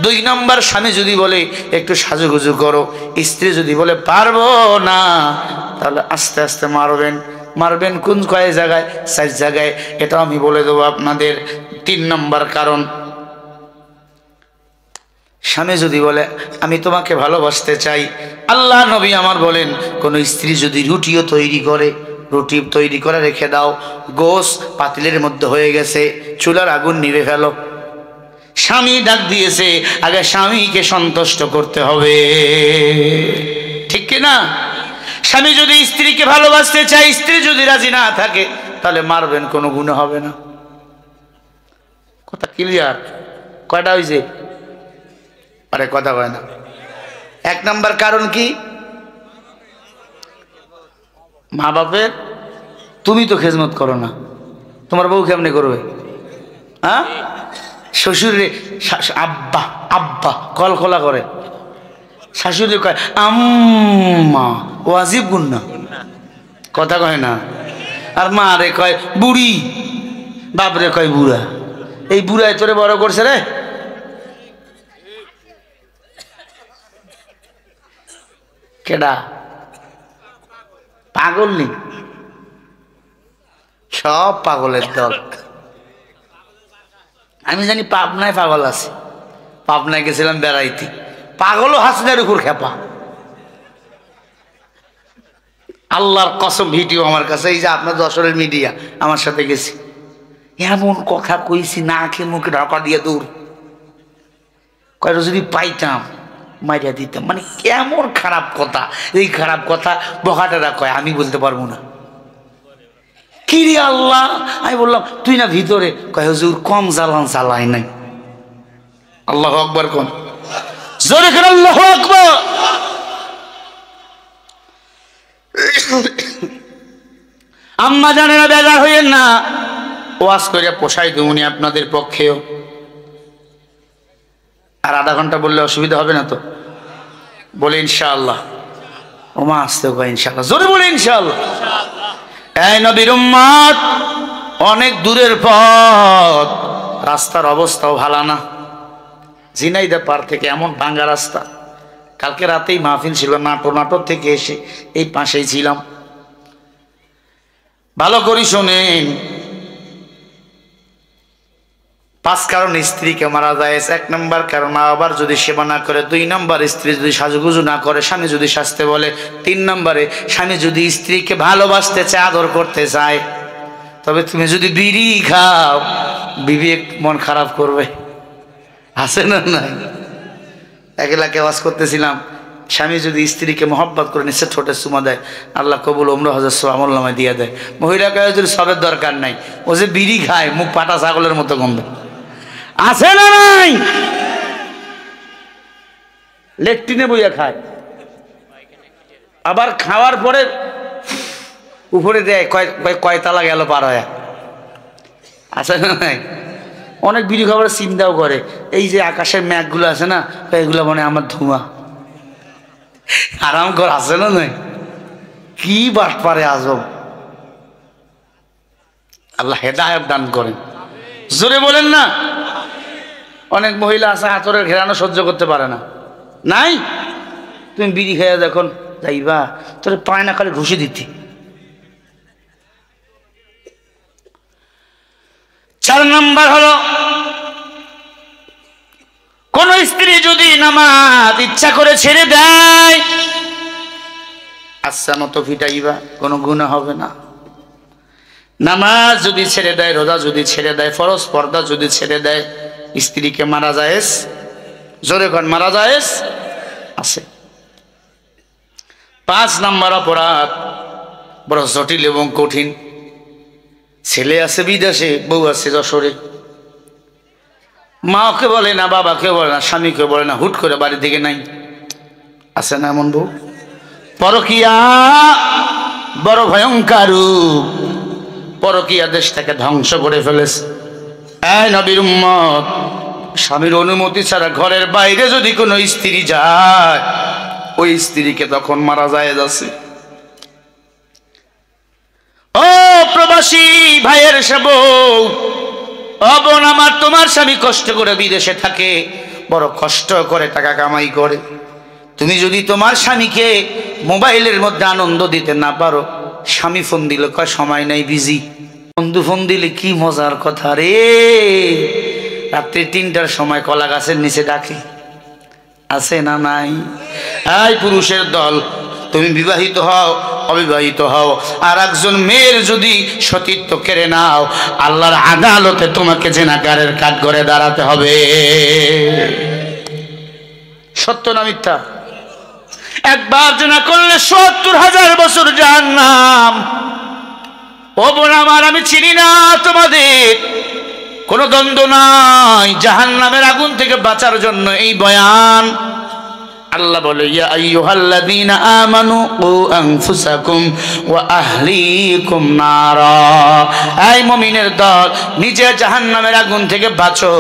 দুই নম্বর স্বামী যদি বলে একটু সাজুগুজু করো, স্ত্রী যদি বলে পারবো না, তাহলে আস্তে আস্তে মারবেন। মারবেন কোন কয় জায়গায়? 4 জায়গায়। এটা আমি বলে দেবো আপনাদের। 3 নম্বর কারণ, স্বামী যদি বলে আমি তোমাকে ভালোবাসতে চাই, আল্লাহ নবী আমার বলেন কোন স্ত্রী যদি রুটিও তৈরি করে, রুটি তৈরি করে রেখে দাও, গোশ পাতিলের মধ্যে হয়ে গেছে, চুলার আগুন নিভে ফেলো। স্বামী ডাক দিয়েছে, আগে স্বামীকে সন্তুষ্ট করতে হবে, ঠিক কিনা? স্বামী যদি স্ত্রীকে ভালোবাসতে চায়, স্ত্রী যদি রাজি না থাকে, তাহলে মারবেন, কোনো গুনাহ হবে না। কথা ক্লিয়ার? কয়টা হয়েছে? আরে কথা কয় না। 1 নম্বর কারণ কি? মা বাপের। তুমি তো খেজমত করো না, তোমার বউ কেমনে করবে? হ্যাঁ, শ্বশুরে আব্বা আব্বা কলকলা করে, শাশুড়ি কয় আম্মা, ওয়াজিব গুন্না, কথা কয় না। আর মা রে কয় বুড়ি, বাপ রে কয় বুড়া। এই বুড়ায় তোরে বড় করছে রে। কেডা? পাগল নি? সব পাগলের দল। আমি জানি পাবনায় পাগল আছে, পাবনায় গেছিলাম বেড়াইতে, পাগলও হাসিনার উপর খেপা। আল্লাহর কসম, ভিডিও আমার কাছে, এই যে আপনার যশোরের মিডিয়া, আমার সাথে গেছি, এমন কথা কইছি না খেয়ে মুখে ঢাকা দিয়ে দূর, কয়টা যদি পাইতাম মাইরা দিতাম। মানে কেমন খারাপ কথা, এই খারাপ কথা বকাটারা কয়, আমি বলতে পারবো না। কি রে আল্লাহ, আমি বললাম তুই না ভিতরে, কয় হুজুর কম জ্বালান চালাই নাই। আল্লাহু আকবার কোন, জোরে করে আল্লাহু আকবার। আম্মা জানেনা, বেজার হইয়েন না, ওয়াজ করে পোষাই দেবনি আপনাদের পক্ষেও। আর আধা ঘন্টা বললে অসুবিধা হবে না তো? বলে ইনশাআল্লাহ। ওমা আসতে কয় ইনশাআল্লাহ, জোরে বলে ইনশাআল্লাহ। এই নবীর উম্মত, অনেক দূরের পথ, রাস্তার অবস্থাও ভালো না। ঝিনাইদহ পার থেকে এমন ভাঙ্গা রাস্তা। কালকে রাতেই মাহফিল ছিল, নাটোর থেকে এসে এই পাশেই ছিলাম। ভালো করে শোনেন, 5 কারণ স্ত্রীকে মারা যায়। 1 নম্বর কারণ মা বাবার যদি সেবা না করে, 2 নম্বর স্ত্রী যদি সাজুগুজু না করে, স্বামী যদি শাস্তে বলে, 3 নম্বরে স্বামী যদি স্ত্রীকে ভালোবাসতে চায়, আদর করতে চায়। তবে তুমি যদি বিড়ি খাও, বিবেক মন খারাপ করবে, আছে না? নাই? এক এলাকায় ওয়াজ করতেছিলাম, স্বামী যদি স্ত্রীকে মহব্বত করে নিচ্ছে, ঠোঁটে চুমা দেয়, আল্লাহ কবুল উমরা হজের সওয়াব আমলনামায় দিয়ে দেয়। মহিলাকে যদি সবের দরকার নাই, ও যে বিড়ি খায়, মুখ পাটা ছাগলের মতো গন্ধ, আছে না নাই? লেট্রিনে বইয়া খায়, আবার খাওয়ার পরে উপরে দেয়, কয়তলা গেল পার হয়ে, আছে না নাই? অনেক বিড়ি খাবারের চিন্তাও করে, এই যে আকাশের মেঘগুলো আছে না, এগুলো মনে আমার ধোঁয়া, আরাম কর, আছে না নাই? কি বাট পারে আজব। আল্লাহ হেদায়েত দান করেন, জোরে বলেন না। অনেক মহিলা আছে আতরের ঘেরানো সহ্য করতে পারে না, নাই? তুমি বিড়ি খেয়ে যখন যাইবা, তোর পায় না খালি ঘুষি দিতে। 4 নম্বর হলো, কোন স্ত্রী যদি নামাজ ইচ্ছা করে ছেড়ে দেয়, আচ্ছা মতো ফিটাইবা, কোনো গুনাহ হবে না। নামাজ যদি ছেড়ে দেয়, রোজা যদি ছেড়ে দেয়, ফরজ পর্দা যদি ছেড়ে দেয়, স্ত্রীকে মারা জায়েজ, জোরে কোন মারা জায়েজ আছে। 5 নম্বর অপরাধ বড় জটিল এবং কঠিন। ছেলে আছে বিদেশে, বউ আছে যশোরে, মাকে বলে না, বাবাকে বলে না, স্বামীকে বলে না, হুট করে বাড়ি থেকে নাই, আছে না এমন বউ? পরকিয়া বড় ভয়ঙ্কর রূপ, পরকিয়া দেশটাকে ধ্বংস করে ফেলেছে। এই নবীর উম্মত, স্বামীর অনুমতি ছাড়া ঘরের বাইরে যদি কোনো স্ত্রী যায়, ওই স্ত্রীকে তখন মারা যায় যাচ্ছে। ও প্রবাসী ভাইয়ের সে বউ, ও বোন আমার, তোমার স্বামী কষ্ট করে বিদেশে থাকে, বড় কষ্ট করে টাকা কামাই করে। তুমি যদি তোমার স্বামীকে মোবাইলের মধ্যে আনন্দ দিতে না পারো, স্বামী ফোন দিলে কয় সময় নাই, বিজি। বন্ধু ফোন দিলে কি মজার কথা রে, রাত্রি 3টার সময় কলা গাছের নিচে ডাকে, আছে না নাই? এই পুরুষের দল, তুমি বিবাহিত হও অবিবাহিত হও, আর একজন মেয়ের যদি সতীত্ব কেড়ে নাও, আল্লাহর আদালতে তোমাকে জেনাকারের কাঠগড়ে দাঁড়াতে হবে। সত্য না মিথ্যা? একবার জেনা করলে ৭০,০০০ বছর জাহান্নাম। ও বোন আমার, আমি চিনি না তোমাদের, কোনো দ্বন্দ্ব নাই। জাহান্নামের আগুন থেকে বাঁচার জন্য এই বয়ান। আল্লাহ বলে, ইয়া আইয়ুহাল্লাযীনা আমানু কু আনফুসাকুম ওয়া আহলিকুম নারা। এই মুমিনের দল, নিজে জাহান্নামের আগুন থেকে বাঁচো,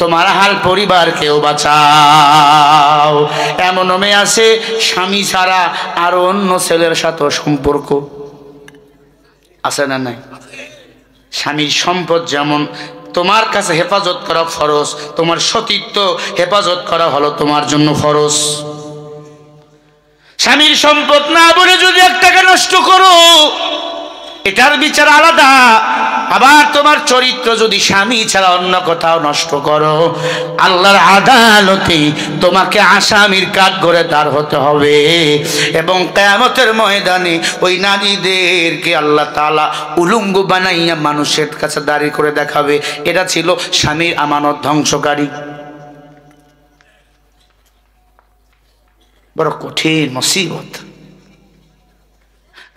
তোমার আহল পরিবারকেও বাঁচাও। এমন মেয়ে আছে স্বামী ছাড়া আর অন্য ছেলের সাথে সম্পর্ক আছে না নাই? স্বামীর সম্পদ যেমন তোমার কাছে হেফাজত করা ফরজ, তোমার সতীত্ব হেফাজত করা হলো তোমার জন্য ফরজ। স্বামীর সম্পদ না বলে যদি 1 টাকা নষ্ট করো, এটার বিচার আলাদা। আবার তোমার চরিত্র যদি স্বামী ছাড়া অন্য কোথাও নষ্ট করো, আল্লাহর আদালতে তোমাকে আসামির কাঠগড়ে দাঁড় হতে হবে। এবং কিয়ামতের ময়দানে ওই নারীদেরকে আল্লাহ তাআলা উলঙ্গ বানাইয়া মানুষের কাছে দাঁড়ি করে দেখাবে, এটা ছিল স্বামীর আমানত ধ্বংসকারী। বড় কঠিন মুসিবত।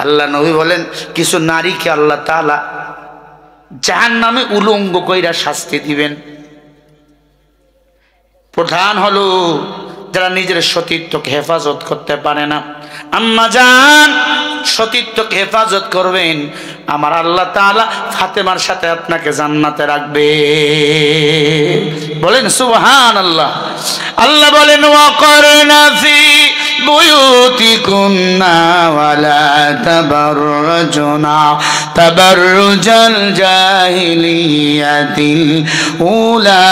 আল্লাহ নবী বলেন, কিছু নারীকে আল্লাহ তাআলা জাহান্নামে উলঙ্গ কইরা শাস্তি দিবেন। প্রধান হলো যারা নিজের সতীত্বকে হেফাজত করতে পারে না। আম্মা জান, সতীত্বকে হেফাজত করবেন, আমার আল্লাহ তাআলা ফাতেমার সাথে আপনাকে জান্নাতে রাখবে। বলেন সুবহানাল্লাহ। আল্লাহ বলেন, ওয়াকরনা ফি বুয়ুতিকুন্না ওয়ালা তাবাররুজনা তাবাররুজাল জাহিলিয়াতিল উলা।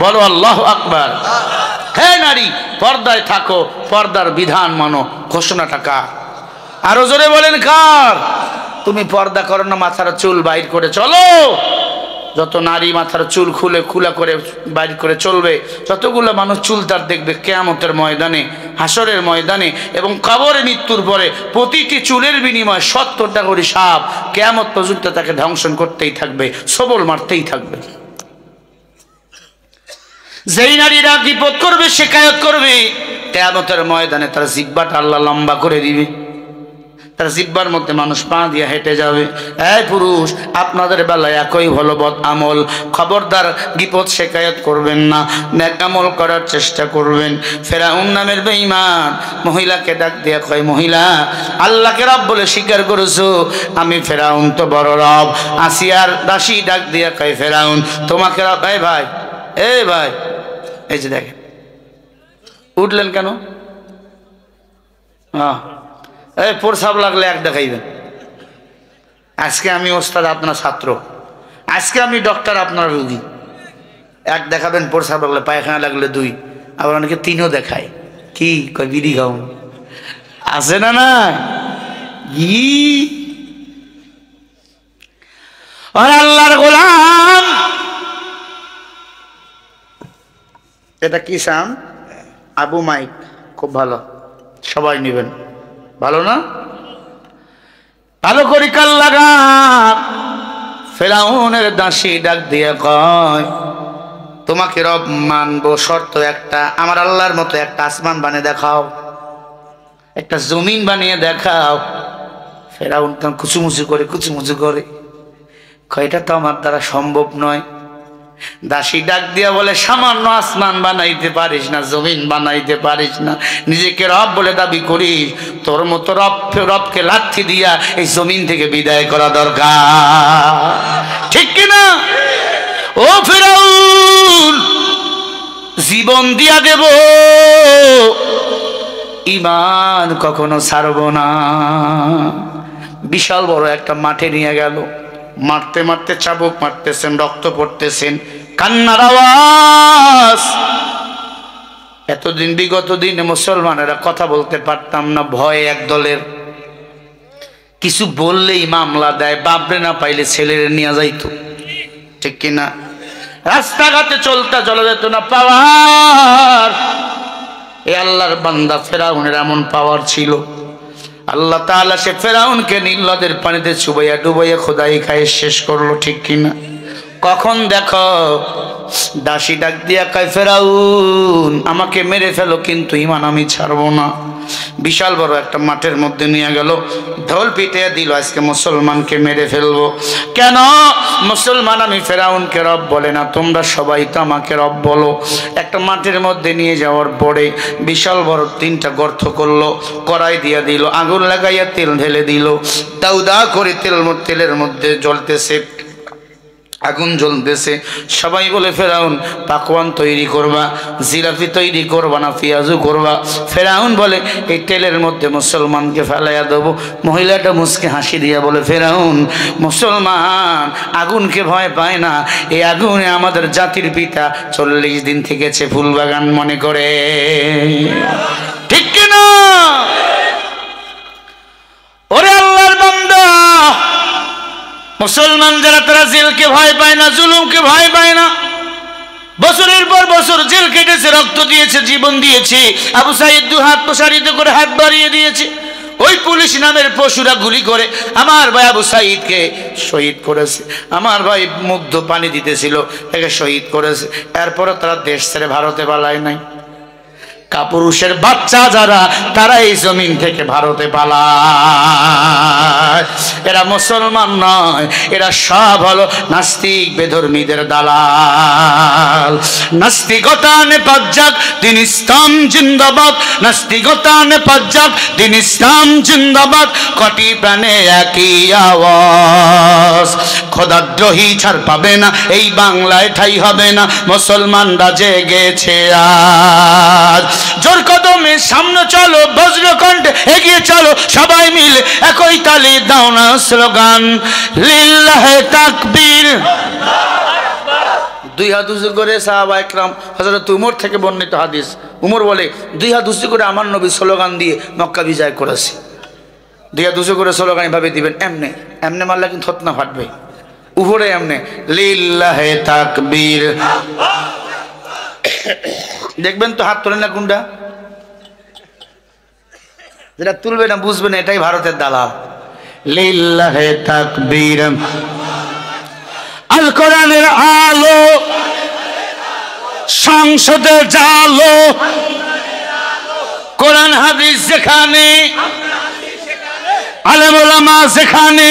বলো আল্লাহু আকবার। হে নারী, পর্দায় থাকো, পর্দার বিধান মানো। ঘোষণাটা কার? আরো জোরে বলেন কার? তুমি পর্দা করো না, মাথার চুল বাইর করে চলো। যত নারী মাথার চুল খোলা করে বাইর করে চলবে, যতগুলো মানুষ চুল তার দেখবে কিয়ামতের ময়দানে, হাসরের ময়দানে এবং কবরে মৃত্যুর পরে প্রতিটি চুলের বিনিময়ে ৭০টা করে সাপ কিয়ামত পর্যন্ত তাকে ধ্বংসন করতেই থাকবে, সবল মারতেই থাকবে। যেই নারীরা বিপদ করবে, শিকায়ত করবে, কিয়ামতের ময়দানে তার জিহ্বাটা আল্লাহ লম্বা করে দিবে, তার জিহ্বার মধ্যে মানুষ পা দিয়ে হেঁটে যাবে। এই পুরুষ, আপনাদের বেলায় একই হলো বদ আমল। খবরদার বিপদ শিকায়ত করবেন না, নেক আমল করার চেষ্টা করবেন। ফেরাউন নামের বেঈমান মহিলাকে ডাক দিয়ে কয়, মহিলা, আল্লাহকে রব বলে স্বীকার করেছো, আমি ফেরাউন তো বড় রব। আসিয়ার দাসী ডাক দিয়ে কয়, ফেরাউন তোমাকে রব। এই ভাই, এই ভাই, এই যে দেখেন, উঠলেন কেন? হ্যাঁ, এই প্রসাব লাগলে এক দেখাইবেন। আজকে আমি ওস্তাদ, আপনার ছাত্র। আজকে আমি ডক্টর, আপনার রোগী। এক দেখাবেন, প্রসাব লাগলে, পায়খানা লাগলে 2, আবার অনেকে 3ও দেখায়। কি কয়? বিড়ি খাও আছে না? না আল্লাহর গোলাম। এটা কি সাম? আবু মাইক, খুব ভালো, সবাই নেবেন। ভালো না? ভালো করে কাল লাগা। ফেরাউনের দাসী ডাক দিয়ে কয়, তোমাকে রব মানবো, শর্ত একটা, আমার আল্লাহর মতো একটা আসমান বানিয়ে দেখাও, একটা জমিন বানিয়ে দেখাও। ফেরাউন তখন কুচুমুচু করে কয়, এটা তো আমার দ্বারা সম্ভব নয়। দাসী ডাক দিয়া বলে, সামান্য আসমান বানাইতে পারিস না, জমিন বানাইতে পারিস না, নিজেকে রব বলে দাবি করিস, তোর মতো রবকে লাথি দিয়া এই জমিন থেকে বিদায় করা দরকার, ঠিক কিনা? ও ফেরাউন, জীবন দিয়া দেব, ঈমান কখনো ছাড়ব না। বিশাল বড় একটা মাঠে নিয়ে গেল, মারতে মারতে চাবুক মারতেছেন, রক্ত পড়তেছেন, কান্নার আওয়াজ। এতদিন বিগত দিনে মুসলমানেরা কথা বলতে পারতাম না, ভয়ে এক দলের, কিছু বললেই মামলা দেয়, বাপরে না পাইলে ছেলেরে নিয়ে যাইতো, ঠিক কিনা? রাস্তাঘাটে চলা যেত না, পাওয়ার। এ আল্লাহর বান্দা ফেরাউনের এমন পাওয়ার ছিল, আল্লাহ তাআলা সে ফেরাউনকে নীল নদের পানিতে চুবাইয়া ডুবাইয়া খোদাই খায় শেষ করলো, ঠিক কিনা? কখন দেখো দাসী ডাক দিয়া কয়, ফেরাউন আমাকে মেরে ফেলো কিন্তু ঈমান আমি ছাড়বো না। বিশাল বড় একটা মাঠের মধ্যে নিয়ে গেল, ঢোল পিটিয়ে দিল, আজকে মুসলমানকে মেরে ফেলবো। কেন? মুসলমান আমি ফেরাউনকে রব বলে না, তোমরা সবাই তো আমাকে রব বলো। একটা মাঠের মধ্যে নিয়ে যাওয়ার পরে বিশাল বড় 3টা গর্ত করলো, কড়াই দিয়া দিল, আগুন লাগাইয়া তেল ঢেলে দিল, দাউ দাউ করে তেলের মধ্যে জ্বলতেছে, আগুন জ্বলতেছে। সবাই বলে, ফেরাউন পাকওয়ান তৈরি করবা, জিলাপি তৈরি করবা না পেঁয়াজু করবা? ফেরাউন বলে, এই তেলের মধ্যে মুসলমানকে ফেলাইয়া দেবো। মহিলাটা মুসকে হাসি দিয়া বলে, ফেরাউন মুসলমান আগুনকে ভয় পায় না, এই আগুনে আমাদের জাতির পিতা 40 দিন থেকেছে ফুল বাগান মনে করে, ঠিক কিনা? ওরে আল্লাহর বান্দা, মুসলমান যারা তারা জেলকে ভয় পায় না, জুলুমকে ভয় পায় না। বছরের পর বছর জেল কেটেছে, রক্ত দিয়েছে, জীবন দিয়েছে। আবু সাঈদ 2 হাত প্রসারিত করে হাত বাড়িয়ে দিয়েছে। ওই পুলিশ নামের পশুরা গুলি করে আমার ভাই আবু সাঈদকে শহীদ করেছে। আমার ভাই মুগ্ধ পানি দিতেছিল, তাকে শহীদ করেছে। এরপরও তারা দেশ ছেড়ে ভারতে পালায় নাই। কাপুরুষের বাচ্চা যারা, তারা এই জমিন থেকে ভারতে পালায়। এরা মুসলমান নয়, এরা সব হলো নাস্তিক বেধর্মীদের দালাল। নাস্তিকতা নে পাজ্জাক দিন ইসলাম জিন্দাবাদ, নাস্তিকতা নে পাজ্জাক দিন ইসলাম জিন্দাবাদ, কটি প্রাণে একই আওয়াজ। খোদাদ্রোহী ছাড় পাবে না, এই বাংলায় ঠাই হবে না, মুসলমানরা জেগেছে আজ। জোর কদমে সামনে চলো, বজ্রকণ্ঠে এগিয়ে চলো, সবাই মিলে একই তালে দাও না স্লোগান, লিল্লাহে তাকবীর। 2 হাত উঁচু করে সাহাবা একরাম, হযরত উমর থেকে বর্ণিত হাদিস, উমর বলে 2 হাত উঁচু করে আমার নবী স্লোগান দিয়ে মক্কা বিজয় করেছে। 2 হাত উঁচু করে স্লোগান এভাবে দিবেন, এমনে এমনে মারলে কিন্তু থতনা ফাটবে, উপরে এমনে লিল্লাহে তাকবীর। দেখবেন তো হাত তোলেন না, কোনটা যেটা তুলবে না বুঝবে না এটাই ভারতের দালাল। লিল্লাহে তাকবীর। আল কোরআনের আলো, সংসদে জালো, কোরআন হাদিস যেখানে, আলেম ওলামা যেখানে,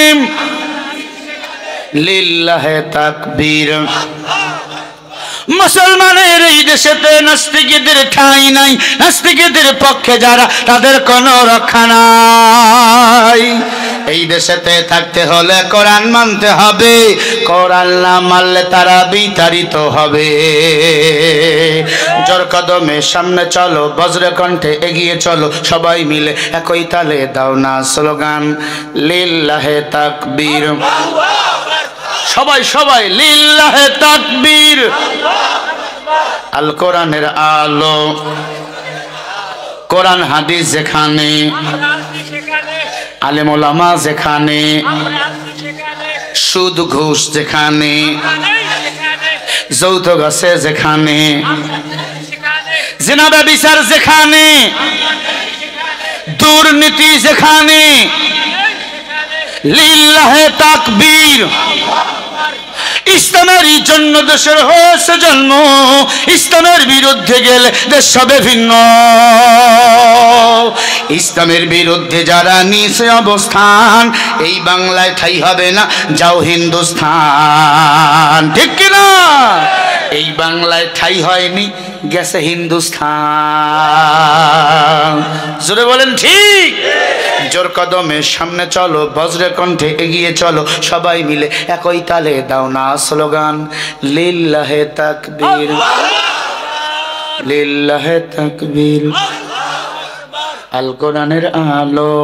লিল্লাহে তাকবীর। মুসলমানের এই দেশেতে নাস্তিকদের ঠাঁই নাই, নাস্তিকদের পক্ষে যারা, তাদের কোনো রক্ষা নাই। এই দেশেতে থাকতে হলে কোরআন মানতে হবে, কোরআন না মানলে তারা বিতাড়িত হবে। জোর কদমে সামনে চলো, বজ্রকণ্ঠে এগিয়ে চলো, সবাই মিলে একই তালে দাও না স্লোগান, লিল্লাহে তাকবীর। সবাই সবাই লিল্লাহে তাকবীর। আল কোরআনের আলো, কোরআন হাদিস যেখানে, আলেম ওলামা যেখানে, সুদ ঘুষ যেখানে, যৌতুক আছে যেখানে, জিনা ব্যভিচার যেখানে, দুর্নীতি যেখানে, লিল্লাহে তাকবীর। ইসলামের জন্য দেশের হয়েছে জন্ম, ইসলামের বিরুদ্ধে গেলে দেশ হবে ভিন্ন। ইসলামের বিরুদ্ধে যারা নিচে অবস্থান, এই বাংলায় ঠাই হবে না, যাও হিন্দুস্থান, ঠিক কিনা? এই বাংলায় ঠাই হয়নি, গেছে হিন্দুস্থান। জোরে বলেন ঠিক। জোর কদমে সামনে চলো, বজ্রকণ্ঠে এগিয়ে চলো, সবাই মিলে একই তালে দাও না স্লোগান, লিল্লাহে তাকবীর, লিল্লাহে তাকবীর। আল কোরআনের আলো,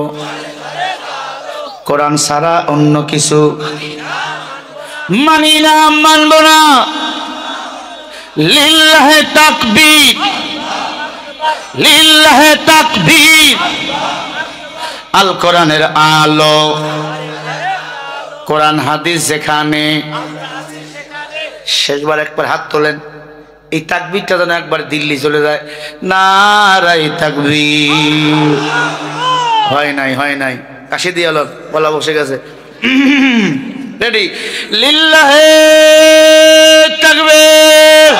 কোরআন ছাড়া অন্য কিছু মানি না, মানব না। লিল্লাহে তাকবীর, লিল্লাহে তাকবীর। আল কোরআনের আলো, কোরআন হাদিস যেখানে। শেষবার একবার হাত তোলেন, এই তাকবীরটা যেন একবার দিল্লি চলে যায়। নারায়ে তাকবীর। হয় নাই, হয় নাই, কাশি দিয়ে বলা বসে গেছে। রেডি? লিল্লাহে তাকবীর।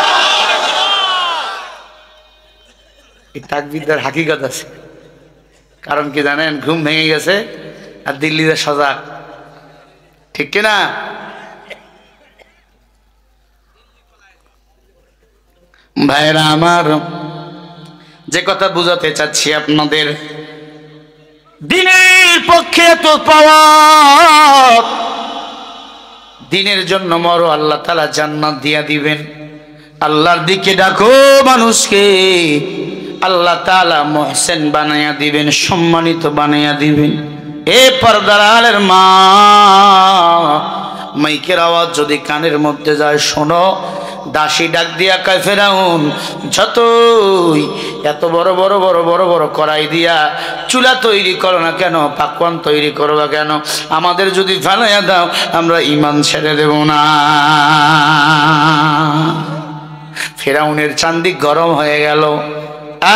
এই তাকবীরটার হাকিকত আছে। কারণ কি জানেন? ঘুম ভেঙে গেছে আর দিল্লিতে সজাগ, ঠিক কিনা? ভাইরা আমার, যে কথা বুঝাতে চাচ্ছি আপনাদের, দিনের পক্ষে এত পাওয়ার, দিনের জন্য মরো, আল্লাহ তাআলা জান্নাত দিয়া দিবেন। আল্লাহর দিকে ডাকো মানুষকে, আল্লাহ তাআলা মুহসিন বানাইয়া দিবেন, সম্মানিত বানাইয়া দিবেন। এ পর্দার আলের মা, মাইকের আওয়াজ যদি কানের মধ্যে যায়, শোনো। দাসী ডাক দিয়া কয়, ফেরাউন যতই এত বড় বড় বড় বড় বড় কড়াই দিয়া চুলা তৈরি করো না কেন, পাকওয়ান তৈরি করো না কেন, আমাদের যদি ফেলাইয়া দাও আমরা ঈমান ছেড়ে দেব না। ফেরাউনের চান্দি গরম হয়ে গেল।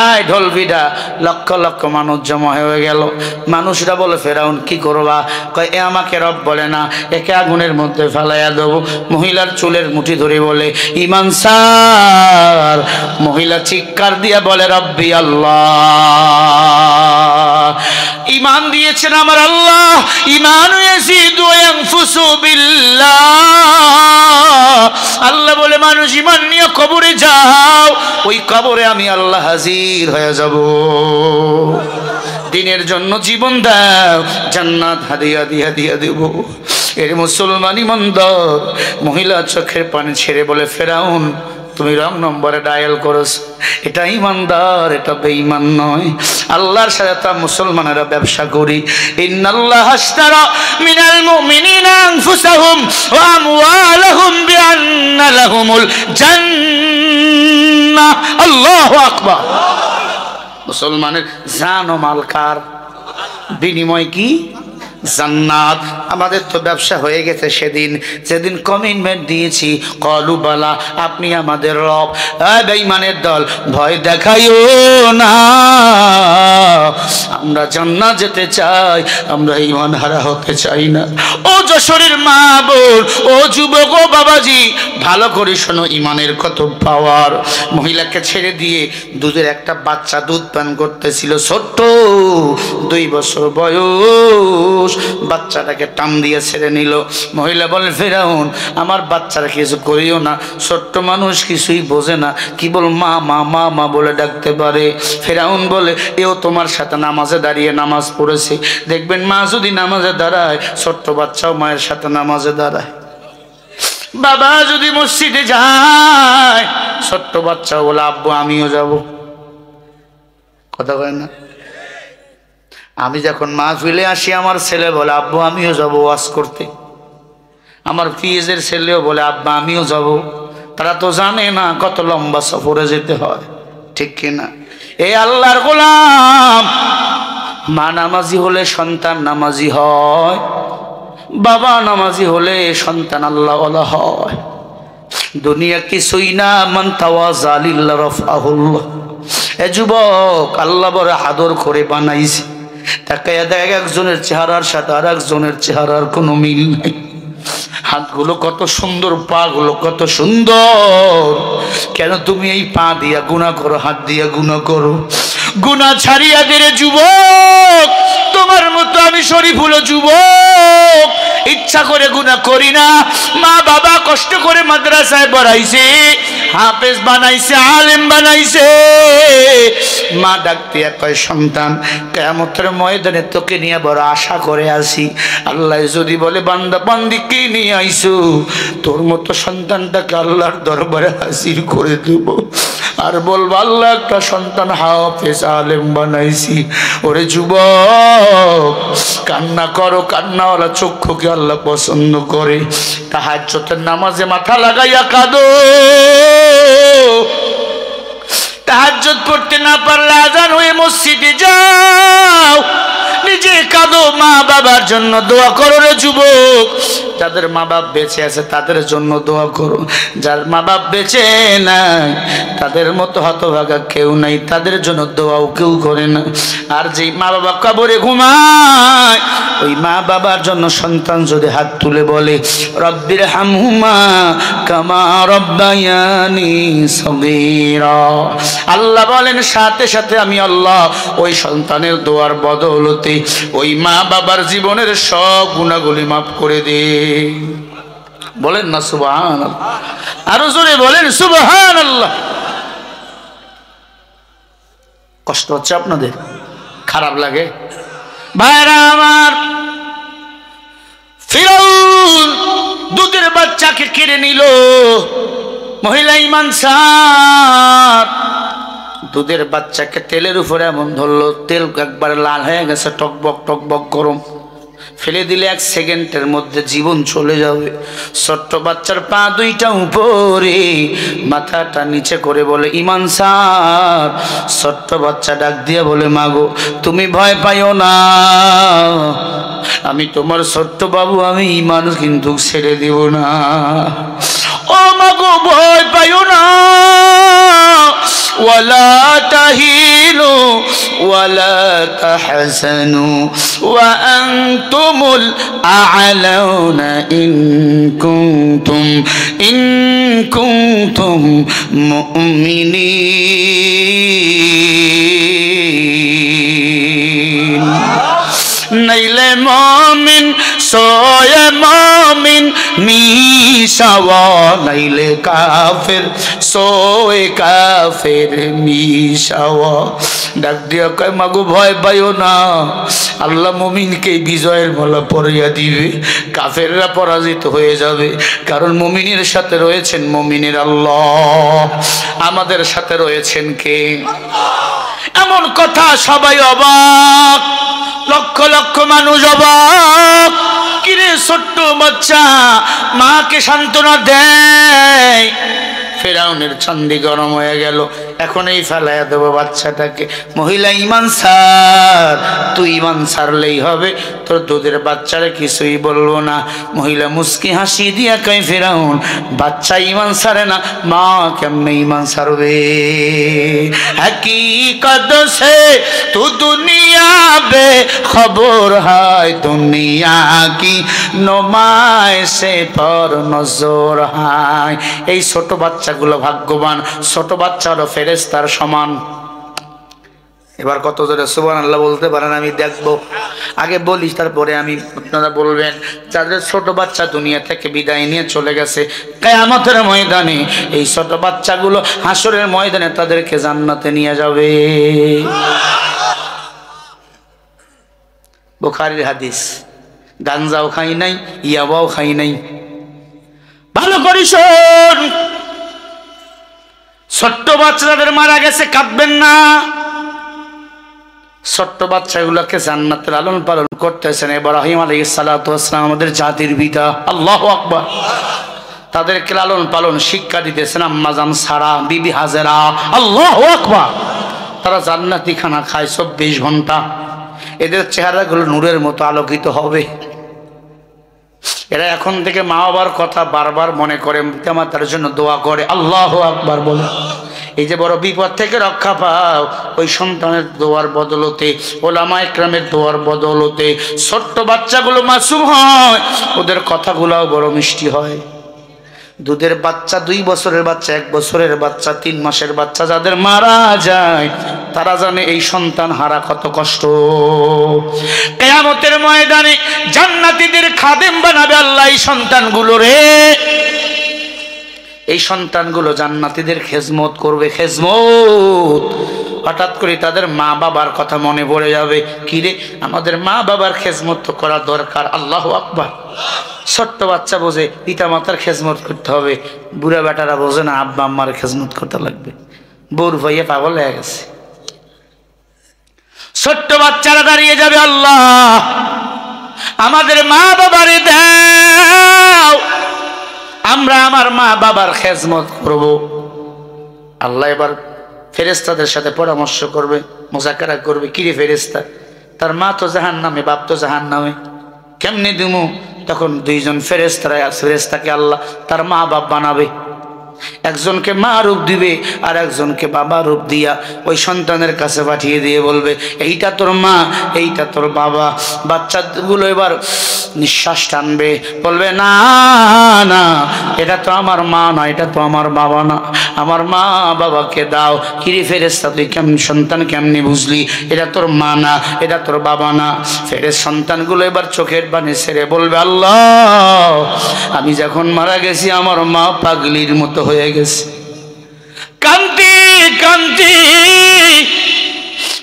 আয় ঢোলবিটা, লক্ষ লক্ষ মানুষ জমা হয়ে গেল। মানুষরা বলে, ফেরাউন কি করবা? কয়, এ আমাকে রব বলে না, একে আগুনের মধ্যে ফেলাইয়া দেবো। মহিলার চুলের মুঠি ধরে বলে, ঈমান সার। মহিলা চিৎকার দিয়া বলে, রব্বি আল্লাহ। ঈমান দিয়েছেন আমার আল্লাহ। ঈমানু ইয়াজিদু ওয়া ইয়ানফুসু বিল্লাহ। আল্লাহ বলে, মানুষ ঈমান নিয়ে কবরে যাও, ওই কবরে আমি আল্লাহ হাজির হয়ে যাব। দিনের জন্য জীবন দাও, জান্নাত হাদিয়া দিয়া দিয়া দেব। এর মুসলমান ইমানদার মহিলা চোখের পানি ছেড়ে বলে, ফেরাউন তুমি রং নম্বরে ডায়াল করছ, এটা ইমানদার, এটা বেঈমান নয়। আল্লাহর সাথে তা মুসলমানেরা ব্যবসা করি। ইন্নাল্লাহ আশতারা মিনাল মুমিনিনা আনফুসাহুম ওয়া আমওয়ালাহুম বিআন্না লাহুমুল জান্নাহ। আল্লাহু আকবার। মুসলমানের জান ও মাল কার? বিনিময় কি? জান্নাত। আমাদের তো ব্যবসা হয়ে গেছে সেদিন, যেদিন কমিটমেন্ট দিয়েছি, কলু বালা, আপনি আমাদের রব। বেঈমানের দল, ভয় দেখাইও না, আমরা জান্নাত যেতে চাই, আমরা ঈমান হারা হতে চাই না। ও যশোরের মা বোন, ও যুবক, ও বাবাজি, ভালো করে শোনো, ঈমানের কত পাওয়ার। মহিলাকে ছেড়ে দিয়ে দুধের একটা বাচ্চা দুধ পান করতেছিল, ছোট্ট 2 বছর বয়স। বাচ্চাটাকে টান দিয়ে ছেড়ে নিল। মহিলা বলে, ফেরাউন আমার বাচ্চারা কিছু করিও না, ছোট্ট মানুষ কিছুই বোঝে না, কি বল মা মা মা মা বলে ডাকতে পারে। ফেরাউন বলে, এও তোমার সাথে নামাজে দাঁড়িয়ে নামাজ পড়েছে, দেখবেন মা যদি নামাজে দাঁড়ায়, ছোট্ট বাচ্চাও মায়ের সাথে নামাজে দাঁড়ায়। বাবা যদি মসজিদে যায়, ছোট্ট বাচ্চাও বলে, আব্বু আমিও যাব। কথা কয় না? আমি যখন মাহফিলে আসি, আমার ছেলে বলে, আব্বু আমিও যাব ওয়াজ করতে। আমার পিএজের ছেলেও বলে, আব্বা আমিও যাব। তারা তো জানে না কত লম্বা সফরে যেতে হয়, ঠিক কিনা? এই আল্লাহর গোলাম, মা নামাজি হলে সন্তান নামাজি হয়, বাবা নামাজি হলে সন্তান আল্লাহওয়ালা হয়। দুনিয়া কিছুই না, মান তাওয়াজা লিল্লাহ রাফআহুল্লাহ। এ যুবক, আল্লাহ বড় আদর করে বানাইছে। তাকায়া দেখ, একজনের চেহারার সাথে আর একজনের চেহারার কোনো মিল নাই। হাতগুলো কত সুন্দর, পা গুলো কত সুন্দর। কেন তুমি এই পা দিয়া গুনাহ করো, হাত দিয়া গুনাহ করো? গুনাহ ছাড়িয়া দে রে যুবক। তোমার মতো আমি শরীফ হলো যুবক, ইচ্ছা করে গুনাহ করি না। মা বাবা কষ্ট করে মাদ্রাসায় পড়াইছে, হাফেজ বানাইছে, আলেম বানাইছে। মা ডাক দিয়া কয়, সন্তান কিয়ামতের ময়দানে তোকে নিয়ে বড় আশা করে আসি। আল্লাহ যদি বলে, বান্দা বান্দি কি নিয়ে আইছো, তোর মতো সন্তানটাকে আল্লাহর দরবারে হাজির করে দেব। আর বলবো, আল্লাহ একটা সন্তান হাফেজ আলেম বানাইছি। ওরে যুবক, কান্না করো, কান্নাওয়ালা চক্ষুকে আল্লাহ পছন্দ করে। তাহাজ্জুদের নামাজে মাথা লাগাইয়া কাঁদো। তাহাজ্জুদ পড়তে না পারলে আজান হয়ে মসজিদে যাও, নিজে কাঁদো, মা বাবার জন্য দোয়া করো রে যুবক। যাদের মা বাপ বেঁচে আছে তাদের জন্য দোয়া করো, যার মা বাপ বেঁচে নাই তাদের মতো হতভাগা কেউ নাই, তাদের জন্য দোয়াও কেউ করে না। আর যেই মা বাবা কবরে ঘুমায় ওই মা বাবার জন্য সন্তান যদি হাত তুলে বলে রব্বির হামহুমা কামা রব্বায়ানি সগীরা, আল্লাহ বলেন সাথে সাথে আমি আল্লাহ ওই সন্তানের দোয়ার বদৌলতে ওই মা বাবার জীবনের সব গুনাহগুলি মাফ করে দে। বলেন না সুবহানাল্লাহ, আরো জোরে বলেন সুবহানাল্লাহ। কষ্ট হচ্ছে আপনাদের, খারাপ লাগে ভাইরা আমার? ফিরআউন দুধের বাচ্চাকে কেড়ে নিল, মহিলা ইমানসার দুধের বাচ্চাকে তেলের উপরে এমন ধরলো, তেল একবার লাল হয়ে গেছে, টকবক টকবক গরম, ফেলে দিলে 1 সেকেন্ডের মধ্যে জীবন চলে যাবে। ছোট্ট বাচ্চার পা দুইটা উপরে, মাথাটা নিচে করে বলে ইমানসার। ছোট্ট বাচ্চা ডাক দিয়ে বলে মাগো তুমি ভয় পাইও না, আমি তোমার ছোট্ট বাবু, আমি ইমান কিন্তু ছেড়ে দিব না। ও মাগো ভয় পাইও না, ওয়ালা তাহিনু ওয়ালা তাহসানু ওয়া আনতুমুল আ'লাউনা ইন কুনতুম মুমিনিন। নাইলে মুমিন সোয়ে মুমিন মিশাওয়া, নাইলে কাফের সোয়ে কাফের মিশাওয়া। ডাক দিয়া কয় মাগো ভয় পাইও না, আল্লাহ মুমিনকে বিজয়ের মালা পরিয়ে দিবে, কাফেররা পরাজিত হয়ে যাবে। কারণ মুমিনের সাথে রয়েছেন মুমিনের আল্লাহ, আমাদের সাথে রয়েছেন কে? এমন কথা সবাই অবাক, লক্ষ লক্ষ মানুষ অবাক। কিরে ছোট্ট বাচ্চা মাকে সান্ত্বনা দেয়। ফেরাউনের চন্দি গরম হয়ে গেল, এখন এই ফেলাইয়া দেবো বাচ্চাটাকে। মহিলা ইমান সার, তুই ইমান সারলেই হবে, তোর দুধের বাচ্চারে কিছুই বলবো না। মহিলা মুস্কি হাসি দিয়া কয় ফেরাউন বাচ্চা ইমান সারে না, মা কেমনে ইমান সারবে? হकीकत से तू दुनिया बे खबर है, दुनिया की नुमाइशे पर नजर है। এই ছোট বাচ্চাগুলো ভাগ্যবান, ছোট বাচ্চা হলো ফেরেশতার সমান। এবার কত জোরে সুবহানাল্লাহ বলতে পারেন আমি দেখবো। আগে বলি তারপরে আমি, আপনারা বলবেন। যাদের ছোট বাচ্চা দুনিয়া থেকে বিদায় নিয়ে চলে গেছে, কিয়ামতের ময়দানে এই ছোট বাচ্চাগুলো হাসরের ময়দানে তাদেরকে জান্নাতে নিয়ে যাবে। বুখারীর হাদিস। গাঞ্জাও খাই নাই, ইয়াবাও খাই নাই। ভালো করে শোন, ছোট্ট বাচ্চাদের মারা গেছে কাঁদবেন না। ছোট্ট বাচ্চাগুলোকে জান্নাতে লালন পালন করতেছেন ইব্রাহিম আলাইহিস সালাতু ওয়াস সালাম, আমাদের জাতির পিতা। আল্লাহু আকবার। তাদেরকে লালন পালন শিক্ষা দিতেছেন আম্মা জান সারা, বিবি হাজেরা। আল্লাহু আকবার। তারা জান্নাতি খানা খায় 24 ঘন্টা। এদের চেহারাগুলো নূরের মতো আলোকিত হবে। এরা এখন থেকে মা বাবার কথা বারবার মনে করে, পিতামাতার জন্য দোয়া করে। আল্লাহু আকবার বলে। এই যে বড় বিপদ থেকে রক্ষা পাও ওই সন্তানের দোয়ার বদলতে, ওলামা ইকরামের দোয়ার বদলতে। ছোট্ট বাচ্চাগুলো মাসুম হয়, ওদের কথাগুলোও বড় মিষ্টি হয়। দুধের বাচ্চা, 2 বছরের বাচ্চা, 1 বছরের বাচ্চা, 3 মাসের বাচ্চা যাদের মারা যায় তারা জানে এই সন্তান হারা কত কষ্ট। কিয়ামতের ময়দানে জান্নাতীদের খাদেম বানাবে আল্লাহ এই সন্তানগুলো রে। এই সন্তানগুলো জান্নাতীদের খেজমত করবে, খেজমত। হঠাৎ করে তাদের মা বাবার কথা মনে পড়ে যাবে। কিরে, আমাদের মা বাবার খেজমত তো করা দরকার। আল্লাহু আকবার। ছোট্ট বাচ্চা বোঝে পিতা মাতার খেজমত করতে হবে, বুড়া বেটারা বোঝে না আব্বা আম্মার খেজমত করতে লাগবে। বউর ভাইয়া পাগল হয়ে গেছে। ছোট্ট বাচ্চারা দাঁড়িয়ে যাবে, আল্লাহ আমাদের মা বাবারে দাও, আমরা আমার মা বাবার খেজমত করব। আল্লাহ এবার ফেরেশতাদের সাথে পরামর্শ করবে, মুযাকারা করবে, কিরে ফেরেশতা, তার মা তো জাহান্নামে, বাপ তো জাহান্নামে, কেমনে দিমু? তখন দুইজন ফেরেশতাকে আল্লাহ তার মা বাপ বানাবে। একজনকে মা রূপ দিবে আর একজনকে বাবা রূপ দিয়া ওই সন্তানের কাছে পাঠিয়ে দিয়ে বলবে, এইটা তোর মা, এইটা তোর বাবা। বাচ্চাগুলো এবার নিঃশ্বাস টানবে, বলবে, না না, এটা তো আমার মা না, এটা তো আমার বাবা না, আমার মা বাবাকে দাও। কিরে ফেরেশতা, তুই কেমন সন্তান, কেমনি বুঝলি এটা তোর মা না, এটা তোর বাবা না? সন্তানগুলো এবার চোখের পানি ছেড়ে বলবে, আল্লাহ, আমি যখন মারা গেছি আমার মা পাগলির মতো হয়ে গেছে, কান্তি কান্তি,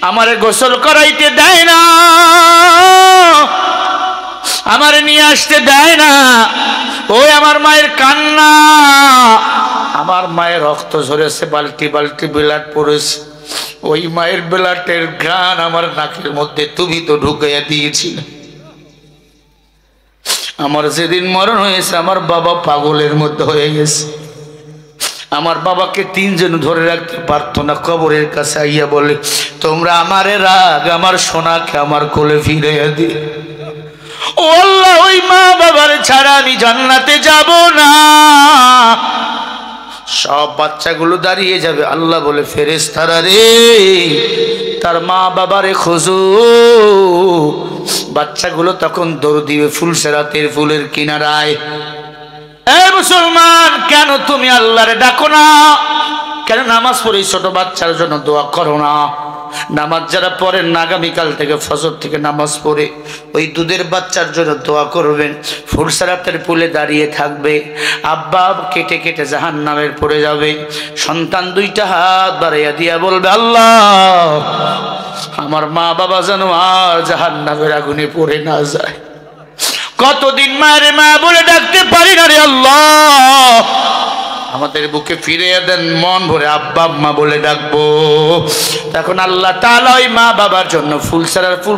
আমারে গোসল করাইতে দেয় না, আমারে নিয়ে আসতে দেয় না, ওই আমার মায়ের কান্না, আমার মায়ের রক্ত ঝরেছে, বালতি বালতি ব্লাড পড়েছে, ওই মায়ের ব্লাডের ঘ্রাণ আমার নাকের মধ্যে তুমি তো ঢুকাইয়া দিয়েছিলে। আমার যেদিন মরণ হয়েছে আমার বাবা পাগলের মধ্যে হয়ে গেছে। আমার বাবাকে তিনজন ধরে রাখতে পারতো না, কবরের কাছে আইয়া বলে, তোমরা আমারে রাগ, আমার সোনাকে আমার কোলে ফিরাইয়া দিয়ে। ও আল্লাহ, ওই মা বাবার ছাড়া আমি জান্নাতে যাব না। সব বাচ্চাগুলো দাঁড়িয়ে যাবে। আল্লাহ বলে, ফেরেশতারা রে, তার মা বাবারে খোঁজো। বাচ্চাগুলো তখন দৌড় দিবে ফুলসেরাতের ফুলের কিনারায়। এ মুসলমান, কেন তুমি আল্লাহরে ডাকো না? কেন নামাজ পড়ে ছোট বাচ্চার জন্য দোয়া করো না? নামাজ যারা পড়েন না, আগামীকাল থেকে ফজর থেকে নামাজ পড়ে ওই দুধের বাচ্চার জন্য দোয়া করবেন। ফুলসেরাতের পুলে দাঁড়িয়ে থাকবে, আব্বা কেটে কেটে জাহান্নামের পড়ে যাবে। সন্তান দুইটা হাত বাড়াইয়া দিয়া বলবে, আল্লাহ, আমার মা বাবা যেন আর জাহান্নামের আগুনে পড়ে না যায়। কতদিন মায়ের মা বলে ডাকতে পারি না রে আল্লাহ, আমাদের বুকে ফিরে দেন, মন ভরে আব্বা আম্মা বলে ডাকবো। তখন আল্লাহ তাআলা ওই মা বাবার জন্য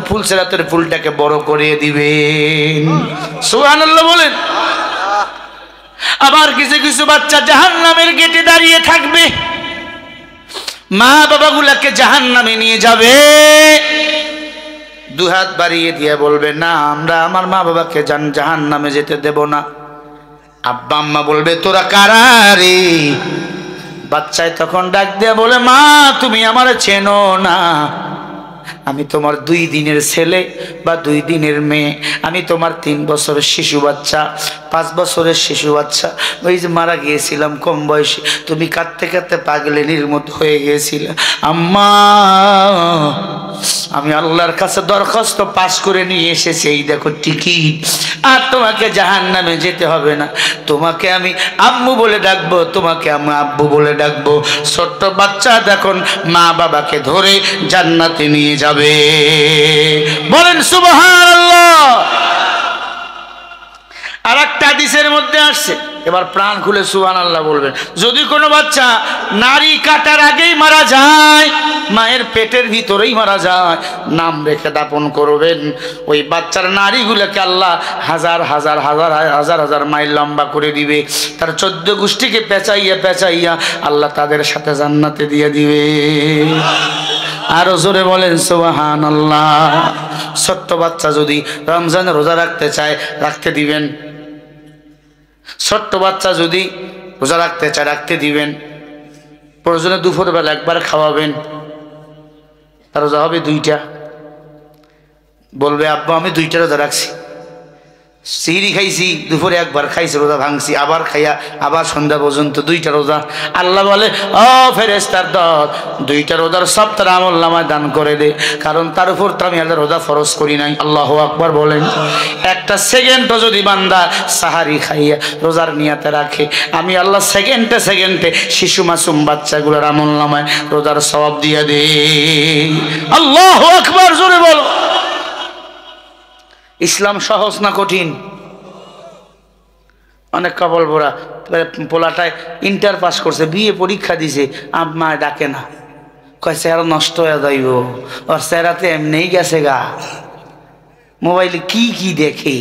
ফুলসেরাতের ফুলটাকে বড় করে দিবেন। সুবহানাল্লাহ বলেন। আবার কিছু কিছু বাচ্চা জাহান্নামের গেটে দাঁড়িয়ে থাকবে, মা বাবাগুলাকে জাহান্নামে নিয়ে যাবে। দুহাত বাড়িয়ে দিয়ে বলবে, না, আমরা আমার মা বাবাকে জাহান্নামে যেতে দেব না। আব্বা আম্মা বলবে, তোরা কারা রে? বাচ্চায় তখন ডাক দিয়ে বলে, মা, তুমি আমার চেনো না, আমি তোমার 2 দিনের ছেলে বা 2 দিনের মেয়ে, আমি তোমার 3 বছরের শিশু বাচ্চা, 5 বছরের শিশু বাচ্চা, ওই যে মারা গিয়েছিলাম কম বয়সে, তুমি কাঁদতে কাঁদতে পাগলের মতো হয়ে গিয়েছিলে। আম্মা, আমি আল্লাহর কাছে দরখাস্ত পাশ করে নিয়ে এসেছি, এই দেখো টিকিট, আর তোমাকে জাহান্নামে যেতে হবে না, তোমাকে আমি আম্মু বলে ডাকবো, তোমাকে আমি আব্বু বলে ডাকবো। ছোট্ট বাচ্চা দেখুন মা বাবাকে ধরে জান্নাতে নিয়ে যাবে। বলেন সুবহানাল্লাহ। আর একটা হাদিসের মধ্যে আসছে, এবার প্রাণ খুলে সুবহানাল্লাহ বলবেন, যদি কোনো বাচ্চা নারী কাটার আগেই মারা যায়, মায়ের পেটের ভিতরেই মারা যায়, নাম রেখে দাপন করবেন। ওই বাচ্চার নারীগুলোকে আল্লাহ হাজার হাজার হাজার হাজার হাজার মাইল লম্বা করে দিবে, তার 14 গোষ্ঠীকে পেঁচাইয়া পেঁচাইয়া আল্লাহ তাদের সাথে জান্নাতে দিয়ে দিবে। আরো জোরে বলেন সুবহানাল্লাহ। ছোট্ট বাচ্চা যদি রমজানে রোজা রাখতে চায়, রাখতে দিবেন। ছোট্ট বাচ্চা যদি রোজা রাখতে চায়, রাখতে দিবেন। প্রয়োজনে দুপুরবেলা একবার খাওয়াবেন, তার রোজা হবে 2টা। বলবে, আব্বা, আমি 2টা রোজা রাখছি, সিহরি খাইছি, দুপুরে একবার খাইছি, রোজা ভাঙছি, আবার খাইয়া আবার সন্ধ্যা পর্যন্ত 2টা রোজা। আল্লাহ বলে, ও ফেরেশতার দল, 2টা রোজার সব তার আমলনামায় দান করে দে, কারণ তার উপর তো আমি আল্লাহ রোজা ফরজ করি নাই। আল্লাহু আকবার বলেন। একটা সেকেন্ডও যদি বান্দা সাহারি খাইয়া রোজার নিয়াতে রাখে, আমি আল্লাহ সেকেন্ডে সেকেন্ডে শিশু মাসুম বাচ্চাগুলোর আমলনামায় রোজার সওয়াব দিয়ে দে। আল্লাহু আকবার জোরে বলো। ইসলাম সহজ না কঠিন? অনেক কপাল পোড়া, পোলাটায় ইন্টার পাস করছে, বিয়ে পরীক্ষা দিছে, আম্মা ডাকে না, কয় চেহারা নষ্ট হয়ে যাইব, ওর চেহারাতে এমনিই গেছে গা, মোবাইলে কি কি দেখে,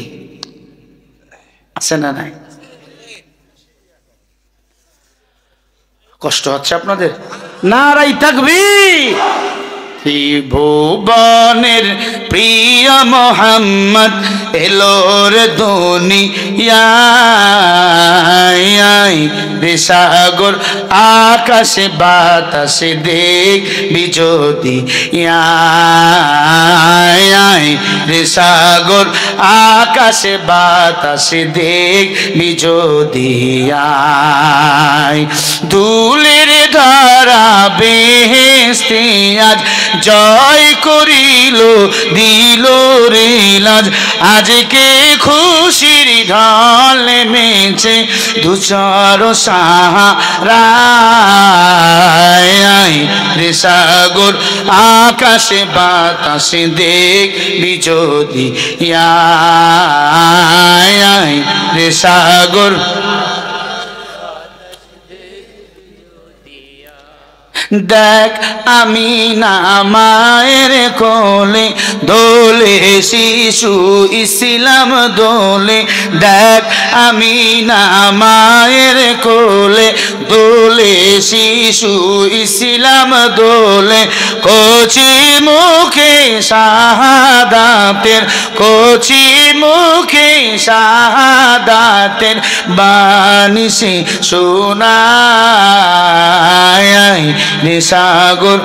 আছে না নাই? কষ্ট হচ্ছে আপনাদের? নারাই তাকবীর। ত্রিভুবনের প্রিয় মোহাম্মদ এলোর দুনিয়ায়, সাগর আকাশে বাতাসে দেখবি যদি, সাগর আকাশে বাতাসে দেখবি যদি, দুলের ধারা বেহেশতে আজ জয় করিল দিল রে লাজ, আজকে খুশির ঢল নেমেছে দুচার সাহারায়, সাগর আকাশে বাতাসে দেখবি যদি, সাগর দেখ আমিনা মায়ের কোলে দোলে শিশু ইসলাম দোলে, দেখ আমিনা মায়ের কোলে দোলে শিশু ইসলাম দোলে, কচি মুখে শাহাদাতের, কচি মুখে শাহাদাতের বাণী সে শোনায়, সাগর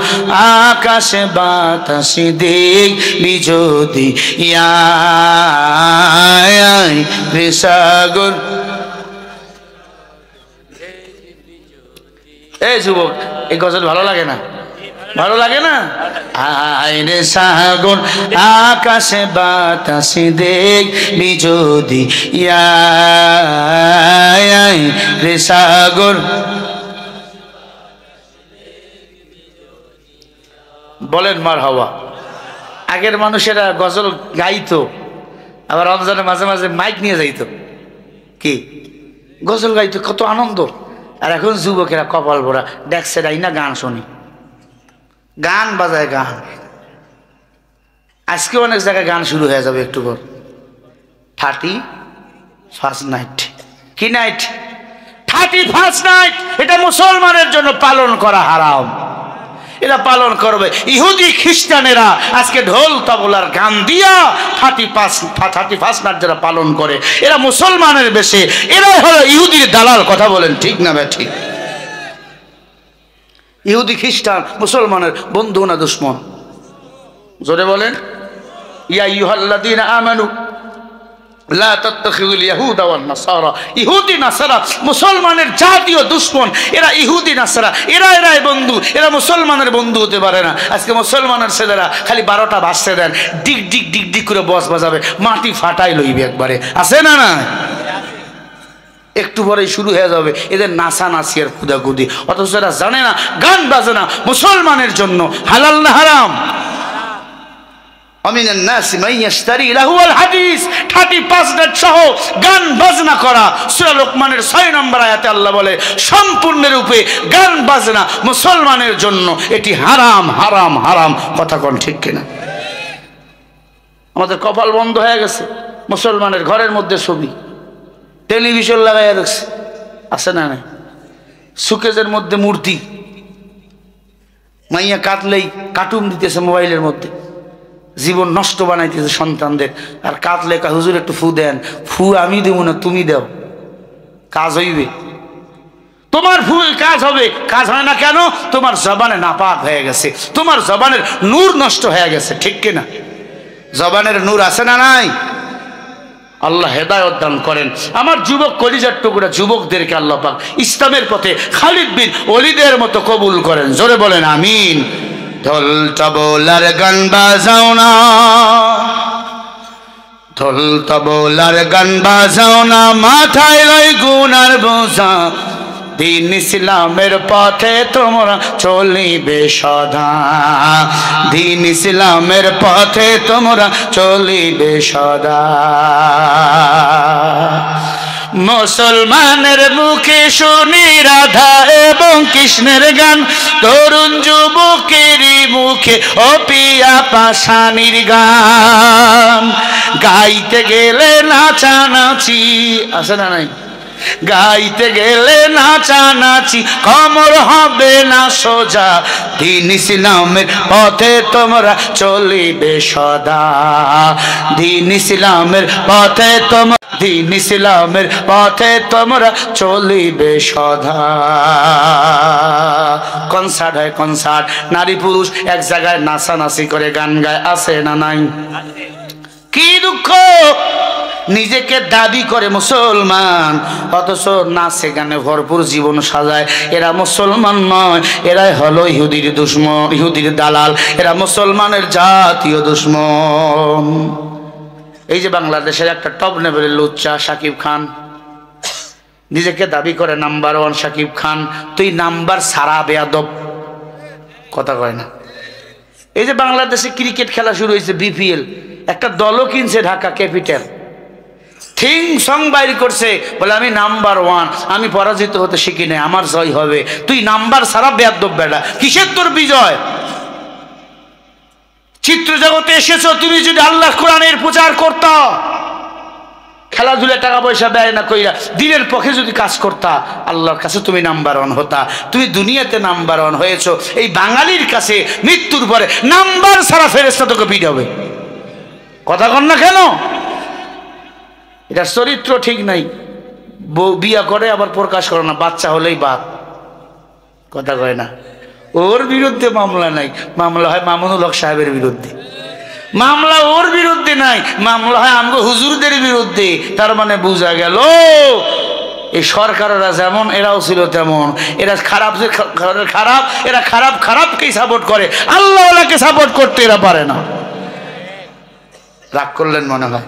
আকাশে বাতাসে দেখবি যদি, সাগর। এই যুবক, এই গজল ভালো লাগে না? ভালো লাগে না? আয় রে সাগর আকাশে বাতাসে দেখবি যদি, রে সাগর। বলেন মারহাবা। আগের মানুষেরা গজল গাইতো, আবার রমজানের মাঝে মাঝে মাইক নিয়ে যাইতো, কি গজল গাইতো, কত আনন্দ। আর এখন যুবকেরা কপাল ভরা দেখছে যাই না গান শুনি, গান বাজায় গান। আজকে অনেক জায়গায় গান শুরু হয়ে যাবে একটু পর। 31st নাইট, কি নাইট? 31st night. এটা মুসলমানের জন্য পালন করা হারাম, এরা পালন করবে। ইহুদি খ্রিস্টানেরা আজকে ঢোল তবলার গান দিয়া 31st নাইট যারা পালন করে, এরা মুসলমানের বেশে, এরাই হলো ইহুদির দালাল। কথা বলেন ঠিক না ঠিক? ইহুদি খ্রিস্টান মুসলমানের বন্ধু না দুশ্মন? জোরে বলেন। ইয়া আইয়ুহাল্লাযীনা আমানু লা তাত্তাখিযুল ইয়াহুদা ওয়ান নাসারা। ইহুদি নাসারা মুসলমানের জাতীয় দুশ্মন। এরা ইহুদি নাসারা, এরাই বন্ধু, এরা মুসলমানের বন্ধু হতে পারে না। আজকে মুসলমানের ছেলেরা খালি 12টা বাজতে দেন, ডিক ডিক ডিক ডিক করে বস বাজাবে, মাটি ফাটাই লইবে একবারে। আছে না? না, একটু পরেই শুরু হয়ে যাবে এদের নাচানাচি আর কুদাকুদি। অথচ এরা জানে না গান বাজনা মুসলমানের জন্য হালাল না হারাম। আমিনান নাস মান ইশতারি লাহুল হাদিস। 35 নাইট সহ গান বাজনা করা। সূরা লোকমানের 6 নম্বর আয়াতে আল্লাহ বলে সম্পূর্ণরূপে গান বাজনা মুসলমানের জন্য এটি হারাম হারাম হারাম। কথা কোন ঠিক কিনা? আমাদের কপাল বন্ধ হয়ে গেছে। মুসলমানের ঘরের মধ্যে ছবি, টেলিভিশন লাগাইয়া রাখছে, আছে না? নাই। সুকেজের মধ্যে মূর্তি, মাইয়া কাঁদলেই কার্টুন দিতেছে মোবাইলের মধ্যে, জীবন নষ্ট বানাইতেছে সন্তানদের। আর কাঁদলে হুজুর একটু ফু দেন। ফু আমি দেব না, তুমি দাও, কাজ হইবে। তোমার ফু কাজ হবে। কাজ হয় না কেন? তোমার জবানে নাপাক হয়ে গেছে, তোমার জবানের নূর নষ্ট হয়ে গেছে। ঠিক কিনা? জবানের নূর আছে না নাই? আল্লাহ হেদায়েত দান করেন। আমার যুবক কলিজার টুকরা যুবকদেরকে আল্লাহ পাক ইসলামের পথে খালিদ বিন ওলীদের মতো কবুল করেন। জোরে বলেন আমিন। ঢোল তবলার গান বাজাও না, ঢোল তবলার গান বাজাও না, মাথায় লই গুনার বোঝা, দিন ইসলামের পথে তোমরা চলিবে সদা, দিন ইসলামের পথে তোমরা চলিবে সদা। মুসলমানের মুখে শুনি রাধা এবং কৃষ্ণের গান, তরুণ যুবকের মুখে ও পিয়া পাশানির গান, গাইতে গেলে নাচানাচি, আছে না নাই? গাইতে গেলে নাচানাচি কমর হবে না সোজা দিন ইসলামের পথে তোমরা চলিবে সদা দিন ইসলামের পথে তোমরা দিন ইসলামের পথে তোমরা চলিবে সদা কনসার্ট হয় কনসার্ট নারী পুরুষ এক জায়গায় নাচানাচি করে গান গায় আছে না নাই কি দুঃখ নিজেকে দাবি করে মুসলমান অথচ নাচে গানে ভরপুর জীবন সাজায় এরা মুসলমান নয় এরাই হলো ইহুদির দুশমন ইহুদির দালাল এরা মুসলমানের জাতীয় দুশমন এই যে বাংলাদেশের একটা টপ লেভেলের লুচ্চা শাকিব খান নিজেকে দাবি করে নাম্বার 1 শাকিব খান তুই নাম্বার সারা বেয়াদব কথা কয় না এই যে বাংলাদেশে ক্রিকেট খেলা শুরু হয়েছে বিপিএল একটা দলও কিনছে ঢাকা ক্যাপিটাল থিং সং বাইর করছে বলে আমি নাম্বার 1 আমি পরাজিত হতে শিখি নাই আমার জয় হবে তুই নাম্বার সারা বেয়াদব বেটা কিসের তোর বিজয় চিত্র জগতে এসেছো তুমি যদি আল্লাহ কোরআনের প্রচার করতা খেলাধুলা টাকা পয়সা ব্যয় না কইরা দিনের পক্ষে যদি কাজ করতা আল্লাহর কাছে তুমি নাম্বার 1 হতা তুমি দুনিয়াতে নাম্বার 1 হয়েছো এই বাঙালির কাছে মৃত্যুর পরে নাম্বার সারা ফেরেশতা তোকে পিটাবে কথা কন না কেন এটা চরিত্র ঠিক নাই বিয়া করে আবার প্রকাশ করে না বাচ্চা হলেই বাপ কথা কয় না ওর বিরুদ্ধে মামলা নাই মামলা হয় মামুনুল হক সাহেবের বিরুদ্ধে মামলা ওর বিরুদ্ধে নাই মামলা হয় আমগো হুজুরদের বিরুদ্ধে তার মানে বোঝা গেল এই সরকারেরা যেমন এরাও ছিল তেমন এরা খারাপ যে খারাপ এরা খারাপ খারাপকেই সাপোর্ট করে আল্লাহওয়ালাকে সাপোর্ট করতে এরা পারে না রাগ করলেন মনে হয়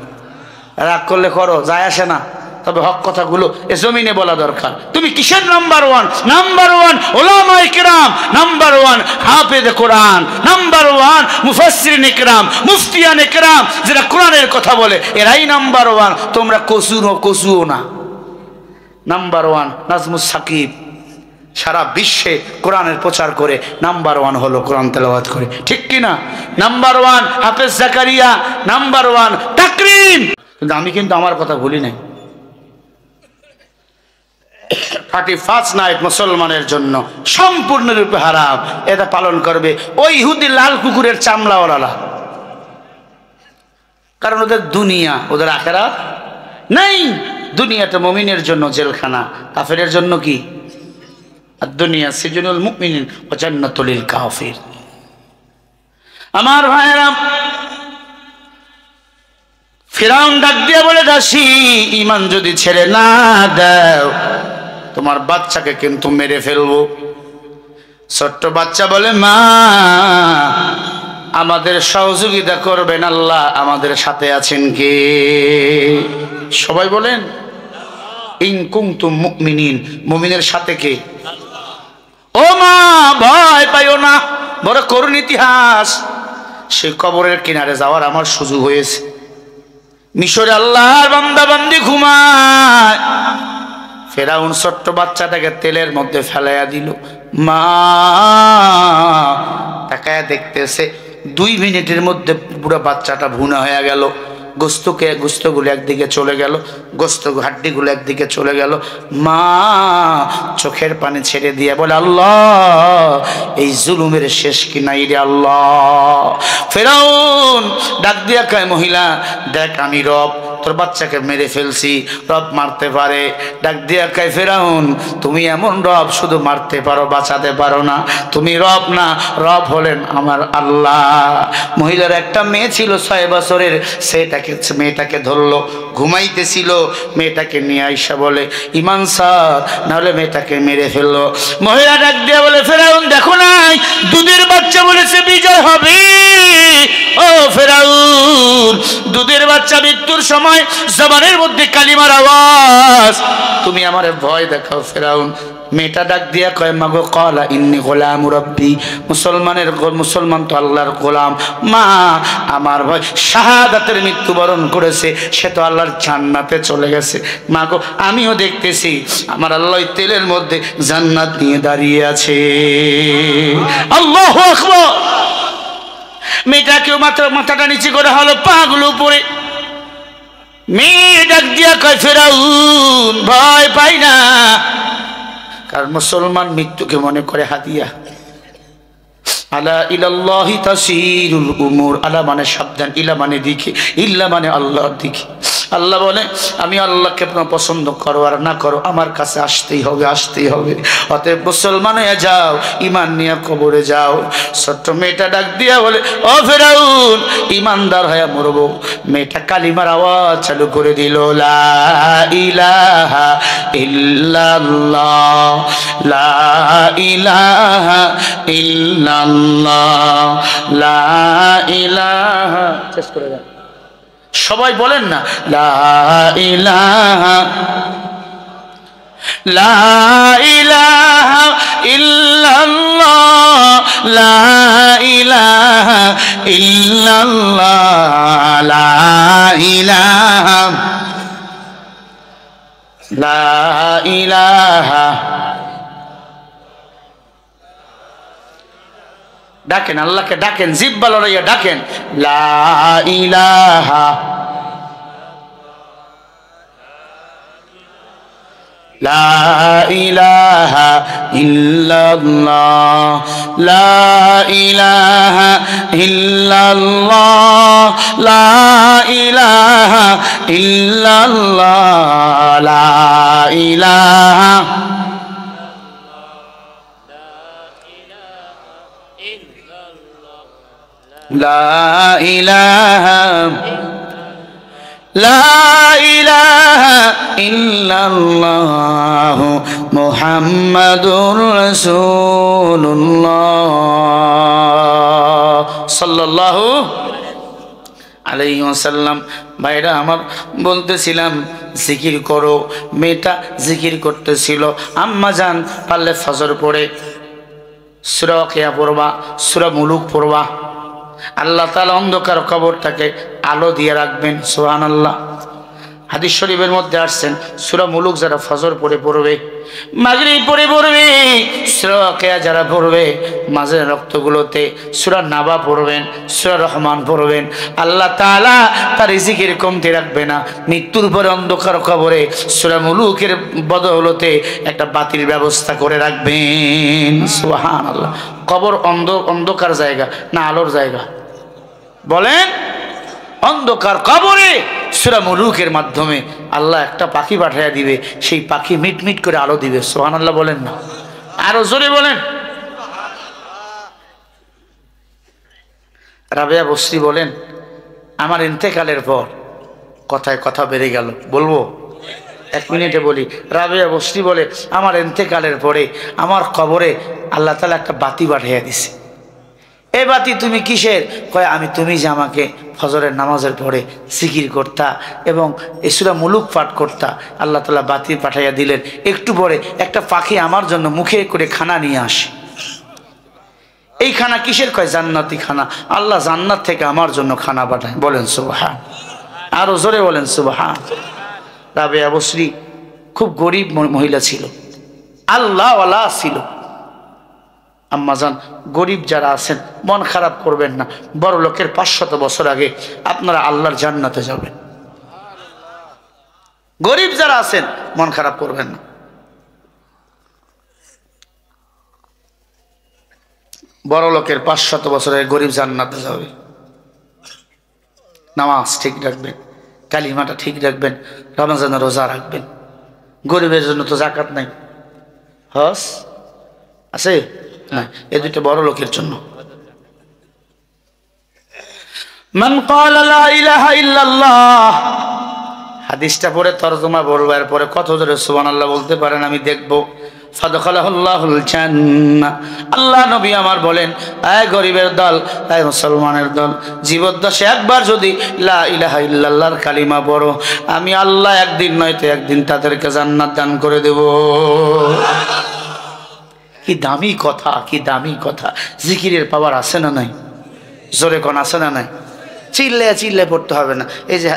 রাগ করলে করো যায় আসে না তবে হক কথাগুলো এ জমিনে বলা দরকার তুমি কিসের নাম্বার 1 উলামায়ে কিরাম নাম্বার 1 হাফেজে কোরআন নাম্বার 1 মুফাসসিরিনে কিরাম মুফতিয়ানে কিরাম যারা কোরআনের কথা বলে এরাই নাম্বার 1 তোমরা কসুও না নাম্বার 1 নাজমুস সাকিব সারা বিশ্বে কোরআনের প্রচার করে নাম্বার 1 হলো কোরআন তেলাওয়াত করে ঠিক কি না নাম্বার 1 হাফেজ জাকারিয়া নাম্বার 1 তাকরিম কিন্তু আমি কিন্তু আমার কথা ভুলি নাই 31 নাইট মুসলমানের জন্য সম্পূর্ণরূপে হারাম এটা পালন করবে ওই ইহুদি লাল কুকুরের চামড়াওয়ালা কারণ ওদের দুনিয়া ওদের আখিরাত নাই দুনিয়াটা মুমিনের জন্য জেলখানা কাফেরের জন্য কি আর দুনিয়া সিজনুল মুমিনিন ওয়া জান্নাতুল লিল কাফির আমার ভাইরা ফিরাউন ডাক দিয়ে বলে দাসী ঈমান যদি ছেড়ে না দাও তোমার বাচ্চাকে কিন্তু মেরে ফেলবো ছোট্ট বাচ্চা বলে মা আমাদের সহযোগিতা করবেন আল্লাহ আমাদের সাথে আছেন কে সবাই বলেন ইন কুনতুম মুমিনিন মুমিনের সাথে কে ও মা ভয় পাইও না বড় করুণ ইতিহাস সেই কবরের কিনারে যাওয়ার আমার সুযোগ হয়েছে মিশরে আল্লাহর বান্দা বান্দি ঘুমায় ফেরাউন ছোট্ট বাচ্চাটাকে তেলের মধ্যে ফেলাইয়া দিল মা তাকায় দেখতেছে 2 মিনিটের মধ্যে পুরো বাচ্চাটা ভুনা হয়ে গেল গোস্তগুলো একদিকে চলে গেল হাড্ডিগুলো একদিকে চলে গেল মা চোখের পানি ছেড়ে দিয়ে বলে আল্লাহ এই জুলুমের শেষ কি নাই রে আল্লাহ ফেরাউন ডাক দিয়া কয় মহিলা দেখ আমি রব তোর বাচ্চাকে মেরে ফেলছি রব মারতে পারে ডাক দিয়া কয় ফেরাউন তুমি এমন রব শুধু মারতে পারো বাঁচাতে পারো না তুমি রব না রব হলেন আমার আল্লাহ মহিলার একটা মেয়ে ছিল 6 বছরের মেয়েটাকে ধরলো ঘুমাইতেছিল মেয়েটাকে নিয়ে আইসা বলে ঈমান স্যার নাহলে মেয়েটাকে মেরে ফেললো মহিলা ডাক দিয়া বলে ফেরাউন দেখো নাই দুধের বাচ্চা বলেছে বিজয় হবে ও ফেরাউন দুধের বাচ্চা মৃত্যুর সময় জবানের মধ্যে কালিমার আওয়াজ তুমি আমারে ভয় দেখাও ফেরাউন মেয়েটা ডাক দিয়া কয় মাগো ক্বালা ইন্নী গোলাম রব্বি মুসলমান তো আল্লাহর গোলাম মা আমার ভাই শাহাদাতের মৃত্যুবরণ করেছে সে তো আল্লাহর জান্নাতে চলে গেছে মাগো আমিও দেখতেছি আমার আল্লাহ তেলের মধ্যে জান্নাত নিয়ে দাঁড়িয়ে আছে আল্লাহু আকবার মেয়েটাকেও মাত্র মাথাটা নিচে করে হলো পাগুলো উপরে মেয়ে ডাক দিয়া কয় ফেরাউন ভয় ভয় পাই না, কারণ মুসলমান মৃত্যুকে মনে করে হাদিয়া। আলা ইলাল্লাহি তাসিরুল উমুর, আলা মানে সাবধান, ইলা মানে দিকে, ইল্লা মানে আল্লাহর দিকে। আল্লাহ বলে আমি আল্লাহকে পছন্দ করো আর না করো আমার কাছে আসতেই হবে, আসতেই হবে। অতএব মুসলমান হয়ে যাও, ইমান নিয়ে কবরে যাও। ছোট্ট মেয়েটা ডাক দিয়া বলে ও ফেরাউন, ইমানদার হয়ে মরবো। মেয়েটা কালিমার আওয়াজ চালু করে দিল, লা ইলাহা ইল্লাল্লাহ, লা ইলাহা ইল্লাল্লাহ, লা ইলাহা। শেষ করে দেন সবাই, বলেন না লা ইলাহা, লা ইলাহা ইল্লাল্লাহ, লা ইলাহা ইল্লাল্লাহ, লা ইলাহা, লা ইলাহা। ডাকেন আল্লাহকে, ডাকেন, জিহ্বা লড়াইয়া ডাকেন, লা ইলাহা, লা ইলাহা ইল্লাল্লাহ, লা ইলাহা ইল্লাল্লাহ, লা ইলাহা ইল্লাল্লাহ, লা ইলাহা, লা ইলাহা, লা ইলাহা ইল্লাল্লাহ মুহাম্মাদুর রাসূলুল্লাহ সাল্লাল্লাহু আলাইহি ওয়াসাল্লাম। ভাইরা আমার, বলতেছিলাম জিকির করো। মেয়েটা জিকির করতেছিল। আম্মা জান পারলে ফজর পড়ে সূরা ওয়াকিয়া পড়বা, সূরা মুলুক পড়বা। আল্লাহ তাআলা অন্ধকার কবরটাকে আলো দিয়ে রাখবেন। সুবহানাল্লাহ। হাদিস শরীফের মধ্যে আসছেন সূরা মুলুক যারা ফজর পড়ে পড়বে, মাগরিব পড়ে পড়বে, সূরা ওয়াকিয়া যারা পড়বে, মাঝের রক্তগুলোতে সূরা নাবা পড়বেন, সূরা রহমান পড়বেন, আল্লাহ তাআলা তার রিজিকের কমতি রাখবে না। মৃত্যুর পরে অন্ধকার কবরে সূরা মুলুকের বদৌলতে একটা বাতির ব্যবস্থা করে রাখবেন। সুবহানাল্লাহ। কবর অন্ধকার জায়গা না আলোর জায়গা? বলেন। অন্ধকার কবরে সূরা মুলুকের মাধ্যমে আল্লাহ একটা পাখি পাঠিয়ে দিবে, সেই পাখি মিটমিট করে আলো দিবে। সুবহানাল্লাহ বলেন না, আরো জোরে বলেন। রাবেয়া বসরি বলেন, আমার ইন্তেকালের পর, কথায় কথা বেড়ে গেল, বলবো 1 মিনিটে বলি। রাবেয়া বসরি বলে আমার ইন্তেকালের পরে আমার কবরে আল্লাহ তাআলা একটা বাতি পাঠিয়ে দিছে। এ বাতি তুমি কিসের? কয় আমি তুমি যে আমাকে ফজরের নামাজের পরে জিকির করতা এবং এই সূরা মুলুক পাঠ করতা, আল্লাহ তাআলা বাতি পাঠাইয়া দিলেন। একটু পরে একটা পাখি আমার জন্য মুখে করে খানা নিয়ে আসে। এই খানা কিসের? কয় জান্নাতি খানা। আল্লাহ জান্নাত থেকে আমার জন্য খানা পাঠায়। বলেন সুবহান। আরো জোরে বলেন সুবহান। রাবেয়া বসরি খুব গরিব মহিলা ছিল, আল্লাহওয়ালা ছিল। আম্মাজান, গরিব যারা আছেন মন খারাপ করবেন না। বড় লোকের 500 বছর আগে আপনারা আল্লাহর জান্নাতে যাবেন। গরিব যারা আছেন মন খারাপ করবেন না। বড় লোকের 500 বছর আগে গরিব জান্নাতে যাবে। নামাজ ঠিক রাখবেন, কালিমাটা ঠিক রাখবেন, রমজানের রোজা রাখবেন। গরিবের জন্য তো যাকাত নাই, হজ আছে না, এই দুটো বড় লোকের জন্য। মান ক্বালা লা ইলাহা ইল্লাল্লাহ, হাদিসটা পড়ে তরজমা বলবো, এরপরে কত জোরে সুবহানাল্লাহ বলতে পারেন আমি দেখব। ফাদখালাহুল্লাহুল জান্নাহ, আল্লাহ নবী আমার বলেন, আয় গরিবের দল, আয় মুসলমানের দল, জীবদ্দশে একবার যদি লা ইলাহা ইল্লাল্লাহর কালিমা পড়ো, আমি আল্লাহ একদিন নয়তো একদিন তাদেরকে জান্নাত দান করে দেব। কি দামি কথা, কি দামি কথা। জিকিরের পাওয়ার আছে না নাই? জোরে কোন আছে না নাই? চিল্লে চিল্লে পড়তে হবে না। এই যে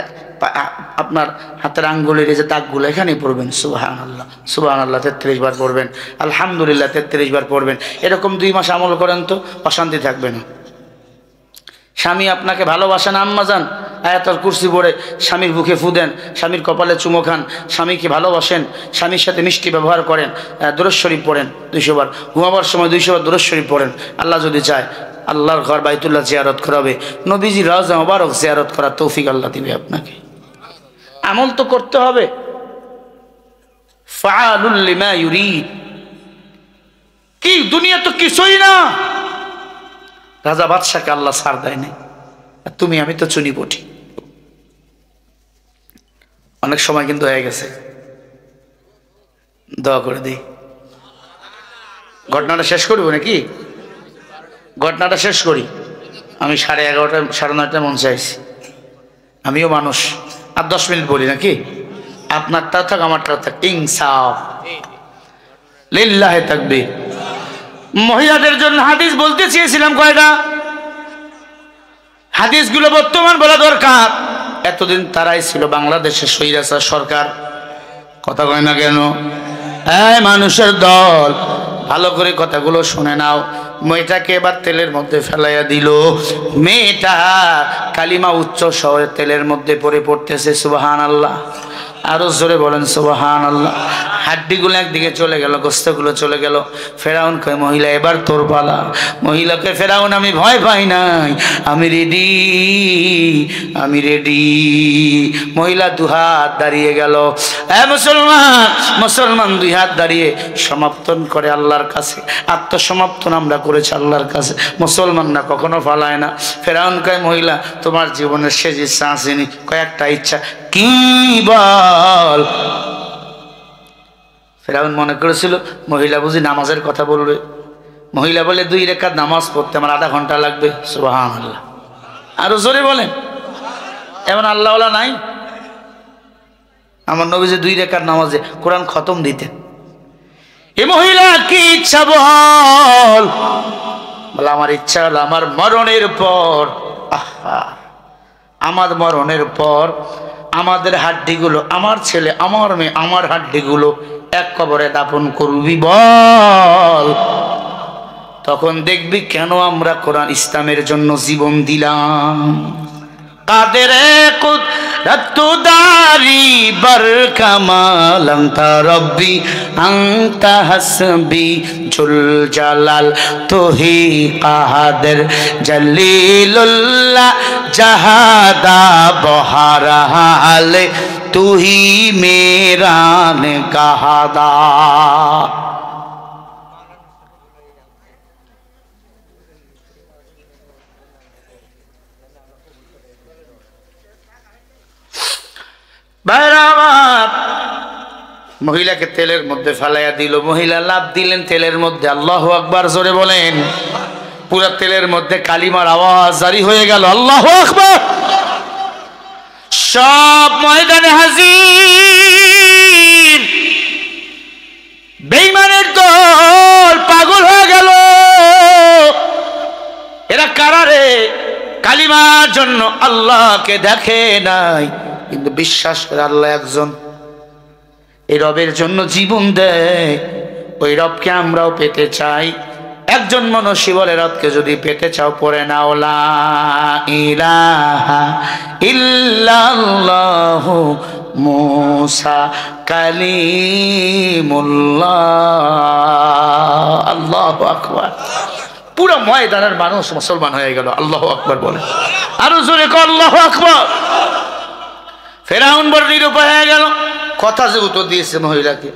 আপনার হাতের আঙ্গুলের এই যে দাগগুলো এখানেই পড়বেন সুবহানাল্লাহ, সুবহানাল্লাহ 33 বার পড়বেন, আলহামদুলিল্লাহ 33 বার পড়বেন। এরকম 2 মাস আমল করেন তো অশান্তি থাকবে না। স্বামী আপনাকে ভালোবাসে না আম্মা জান, আয়াতুল কুরসি পড়ে স্বামীর বুকে ফু দেন, স্বামীর কপালে চুমো খান, স্বামীকে ভালোবাসেন, স্বামীর সাথে মিষ্টি ব্যবহার করেন, দুরূদ শরীফ পড়েন 200 বার, ঘুমাবার সময় 200 বার দুরূদ শরীফ পড়েন। আল্লাহ যদি চায় আল্লাহর ঘর বাইতুল্লাহ জিয়ারত করাবে, নবীজি রওজা মুবারক জিয়ারত করার তৌফিক আল্লাহ দিবে আপনাকে। আমল তো করতে হবে। ফাআলুল লিমা ইউরিদ, কি দুনিয়া তো কিছুই না। রাজা বাদশাকে আল্লাহ ছাড় দেয় নাই, আর তুমি আমি তো চুনিপটি। অনেক সময় কিন্তু হয়ে গেছে, দোয়া করে দিই। ঘটনাটা শেষ করবো নাকি? ঘটনাটা শেষ করি। আমি 11:30 9:30 মন চাইছি, আমিও মানুষ। আর 10 মিনিট বলি নাকি? আপনারটা থাক আমারটা থাক, ইনসাফ লিল্লাহি তাকবীর। মহিলাদের জন্য হাদিস বলতে চেয়েছিলাম কয়টা, হাদিসগুলো বর্তমান বলা দরকার। এতদিন তারাই ছিল বাংলাদেশের স্বৈরাচার সরকার, কথা কয় না কেন? এই মানুষের দল, ভালো করে কথাগুলো শুনে নাও। মেয়েটাকে এবার তেলের মধ্যে ফেলাইয়া দিল। মেয়েটা কালিমা উচ্চ স্বরে তেলের মধ্যে পড়তেছে সুবহানাল্লাহ। আরো জোরে বলেন সুবহানাল্লাহ। হাড্ডিগুলো একদিকে চলে গেল, গোস্তগুলো চলে গেল। ফেরাউন কয় মহিলা এবার তোর পালা। মহিলাকে ফেরাউন আমি ভয় পাই নাই, আমি রেডি, আমি রেডি। মহিলা দুহাত দাঁড়িয়ে গেল। মুসলমান, মুসলমান 2 হাত দাঁড়িয়ে সমাপ্তন করে আল্লাহর কাছে। আত্মসমাপ্তন আমরা করেছি আল্লাহর কাছে। মুসলমানরা কখনো ফালায় না। ফেরাউন কয় মহিলা তোমার জীবনের শেষ ইচ্ছা আসেনি? কয়েকটা ইচ্ছা। কি বল? ফেরাউন মনে করেছিল মহিলা বুঝি নামাজের কথা বলবে। মহিলা বলে 2 রাকাত নামাজ পড়তে আমার আধা ঘন্টা লাগবে। সুবহানাল্লাহ। আরো জোরে বলেন। এমন আল্লাহওয়ালা নাই? আমার নবীজি 2 রাকাত নামাজে কোরআন খতম দিতেন। এই মহিলা কি ইচ্ছা বল? বলে আমার ইচ্ছা হলো আমার মরণের পর, আহা, আমার মরণের পর আমাদের হাড্ডিগুলো, আমার ছেলে, আমার মেয়ে, আমার হাড্ডিগুলো এক কবরে দাফন করবি বল। তখন দেখবি কেন আমরা কোরআন ইসলামের জন্য জীবন দিলাম। কাদের কুদরতদারি বার কামাল আনতা রব্বি আনতা হাসবি জুল জালাল তুহি কাদের জলিলুল্লাহ জাহাদা বহারাল তুহি মেরা নিগাহদা। মহিলাকে তেলের মধ্যে ফেলাইয়া দিল। মহিলা লাভ দিলেন তেলের মধ্যে। আল্লাহু আকবার জোরে বলেন। পুরো তেলের মধ্যে কালিমার আওয়াজ জারি হয়ে গেল। আল্লাহু আকবার। সব ময়দানে হাজির। বেঈমানের দল পাগল হয়ে গেল। এরা কারা রে? কালিমার জন্য আল্লাহকে দেখে নাই, কিন্তু বিশ্বাস করে আল্লাহ একজন। এই রবের জন্য জীবন দেয়। ওই রবকে আমরাও পেতে চাই। একজন মনুষ্য বলে রবকে যদি পেতে চাও পড়ে নাও লা ইলাহা ইল্লাল্লাহু মুসা কালিমুল্লাহ। আল্লাহু আকবার। পুরো ময়দানের মানুষ মুসলমান হয়ে গেল। আল্লাহু আকবার বলে। আরো জোরে কর আল্লাহু আকবার। ফেরাউন বড় নিরুপায় হয়ে গেল। কথা যে উত্তর দিয়েছে মহিলাকে,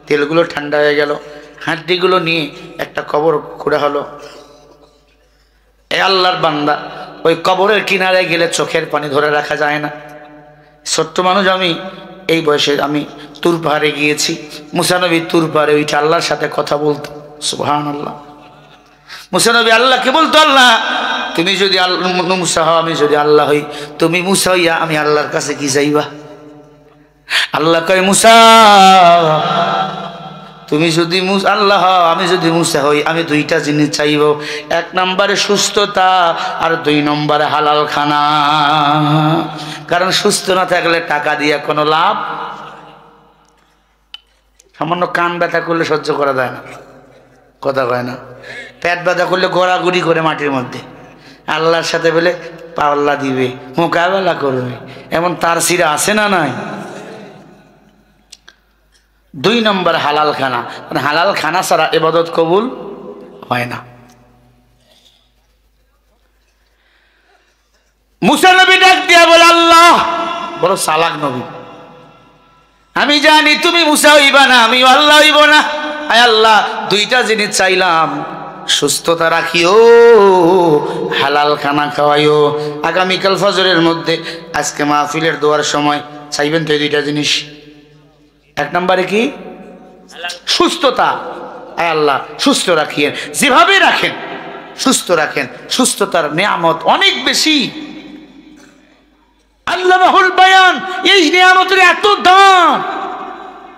তেলগুলো ঠান্ডা হয়ে গেল। হাড্ডিগুলো নিয়ে একটা কবর খুঁড়া হলো। এ আল্লাহর বান্দা, ওই কবরের কিনারে গেলে চোখের পানি ধরে রাখা যায় না। ছোট্ট মানুষ আমি, এই বয়সে আমি তুর পাহাড়ে গিয়েছি। মুসা নবী তুর পাহাড়ে ওইটা আল্লাহর সাথে কথা বলতো। সুবহানাল্লাহ। মুসা নবী আল্লাহকে বলতো, আল্লাহ তুমি যদি মুসা হও, আমি যদি আল্লাহ হই, তুমি মুসা হইয়া আমি আল্লাহর কাছে কি যাইবা? আল্লাহ কয় মুসা তুমি যদি আল্লাহ হও, আমি যদি মুসা হই, আমি 2টা জিনিস চাইব। 1 নম্বরে সুস্থতা, আর 2 নম্বরে হালাল খানা। কারণ সুস্থ না থাকলে টাকা দিয়ে কোনো লাভ। সামান্য কান ব্যথা করলে সহ্য করা যায় না, কথা কয় না। পেট ব্যথা করলে গড়াগড়ি করে মাটির মধ্যে। আল্লাহর সাথে বলে পাল্লা দিবে, মোকাবেলা করবে, এমন তার সিরা আছে না নাই? 2 নম্বর হালাল খানা। হালাল খানা ছাড়া ইবাদত কবুল হয় না। মুসা নবী ডাক দিয়া বলে, আল্লাহ, বড় চালাক নবী, আমি জানি তুমি মুসা হইবা না, আমি আল্লাহ হইব না। আয় আল্লাহ, 2টা জিনিস চাইলাম, সুস্থতা রাখিও, হালাল খানা খাওয়াইও। আগামীকাল ফজরের মধ্যে আজকে মাহফিলের দোয়ার সময় চাইবেন তো এই 2টা জিনিস। 1 নম্বরে কি? সুস্থতা। আয় আল্লাহ, সুস্থ রাখিয়েন, যেভাবে রাখেন সুস্থ রাখেন। সুস্থতার নিয়ামত অনেক বেশি। আল্লাহুল বায়ান, এই নিয়ামতের এত দাম।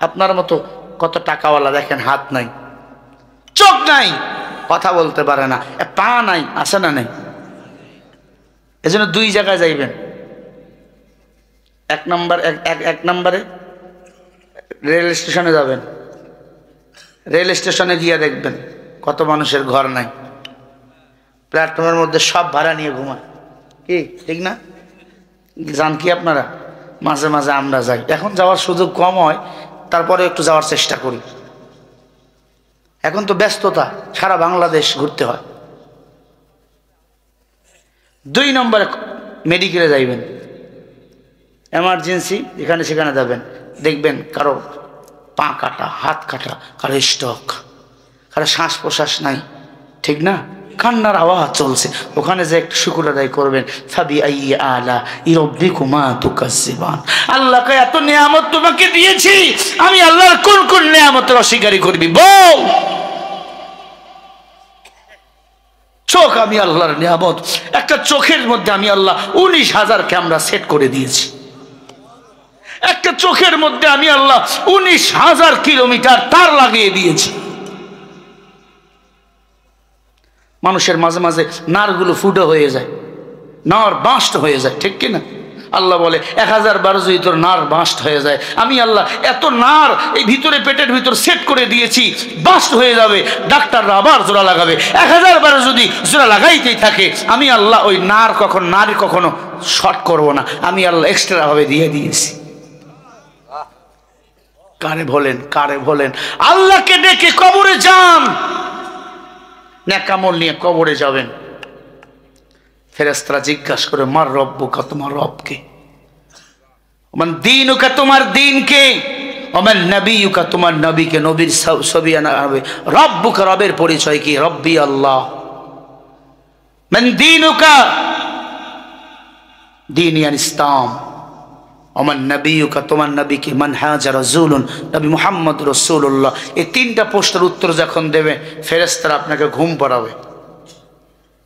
আপনার মতো কত টাকাওয়ালা দেখেন, হাত নাই, চোখ নাই, কথা বলতে পারে না, পা নাই, আছে না নাই? এজন্য 2 জায়গায় যাইবেন। 1 নম্বরে রেল স্টেশনে যাবেন। রেল স্টেশনে গিয়ে দেখবেন কত মানুষের ঘর নাই, প্ল্যাটফর্মের মধ্যে সব ভাড়া নিয়ে ঘুমায়। কি ঠিক না? যান কি আপনারা? মাঝে মাঝে আমরা যাই, এখন যাওয়ার সুযোগ কম হয়, তারপরে একটু যাওয়ার চেষ্টা করি। এখন তো ব্যস্ততা, সারা বাংলাদেশ ঘুরতে হয়। 2 নম্বরে মেডিকেলে যাইবেন, এমার্জেন্সি, এখানে সেখানে যাবেন, দেখবেন কারো পা কাটা, হাত কাটা, কারো স্ট্রোক, কারো শ্বাস প্রশ্বাস নাই, ঠিক না? কান্নার আওয়াজ চলছে, ওখানে যে একটু শুকর আদায় করবেন। ফাবি আইয়ি আলা রাব্বিকুমা তুকাজ্জিবান, আল্লাহকে এত নিয়ামত তোমাকে দিয়েছি, আমি আল্লাহর কোন কোন নিয়ামতের অস্বীকারী করবি বল? চোখ আমি আল্লাহর নিয়ামত। একটা চোখের মধ্যে আমি আল্লাহ 19,000 ক্যামেরা সেট করে দিয়েছি। একটা চোখের মধ্যে আমি আল্লাহ 19,000 কিলোমিটার তার লাগিয়ে দিয়েছি। মানুষের মাঝে মাঝে নারগুলো ফুটো হয়ে যায়, নার বাস্ট হয়ে যায়, ঠিক কিনা? আল্লাহ বলে 1000 বার যদি তোর নার বাস্ট হয়ে যায়, আমি আল্লাহ এত নার এই ভিতরে পেটের ভিতর সেট করে দিয়েছি, বাস্ট হয়ে যাবে, ডাক্তাররা আবার জোড়া লাগাবে। 1000 বার যদি জোড়া লাগাইতেই থাকে, আমি আল্লাহ ওই নার কখনো শর্ট করব না, আমি আল্লাহ এক্সট্রা ভাবে দিয়ে দিয়েছি। কারে বলেন আল্লাহকে ডেকে কবরে যান, নেকামল নিয়ে কবরে যাবেন। ফেরেশতারা জিজ্ঞাসা করে, মার রব্বুকা, তোমার রবকে? ওমান দীনুকা, তোমার দিনকে? ওমান নবিয়ুকা, তোমার নবীকে? নবীর ছবি আনা হবে। রব্বুকা, রবের পরিচয় কি? রব্বি আল্লাহ। মান দীনুকা, দীন ইয়ানি ইসলাম। ওমান নবিয়ুকা, তোমার নবীকে? মান হাজা রাসূলুন, নবী মুহাম্মদ রাসূলুল্লাহ। এই 3টা প্রশ্নের উত্তর যখন দেবে, ফেরেশতারা আপনাকে ঘুম পড়াবে।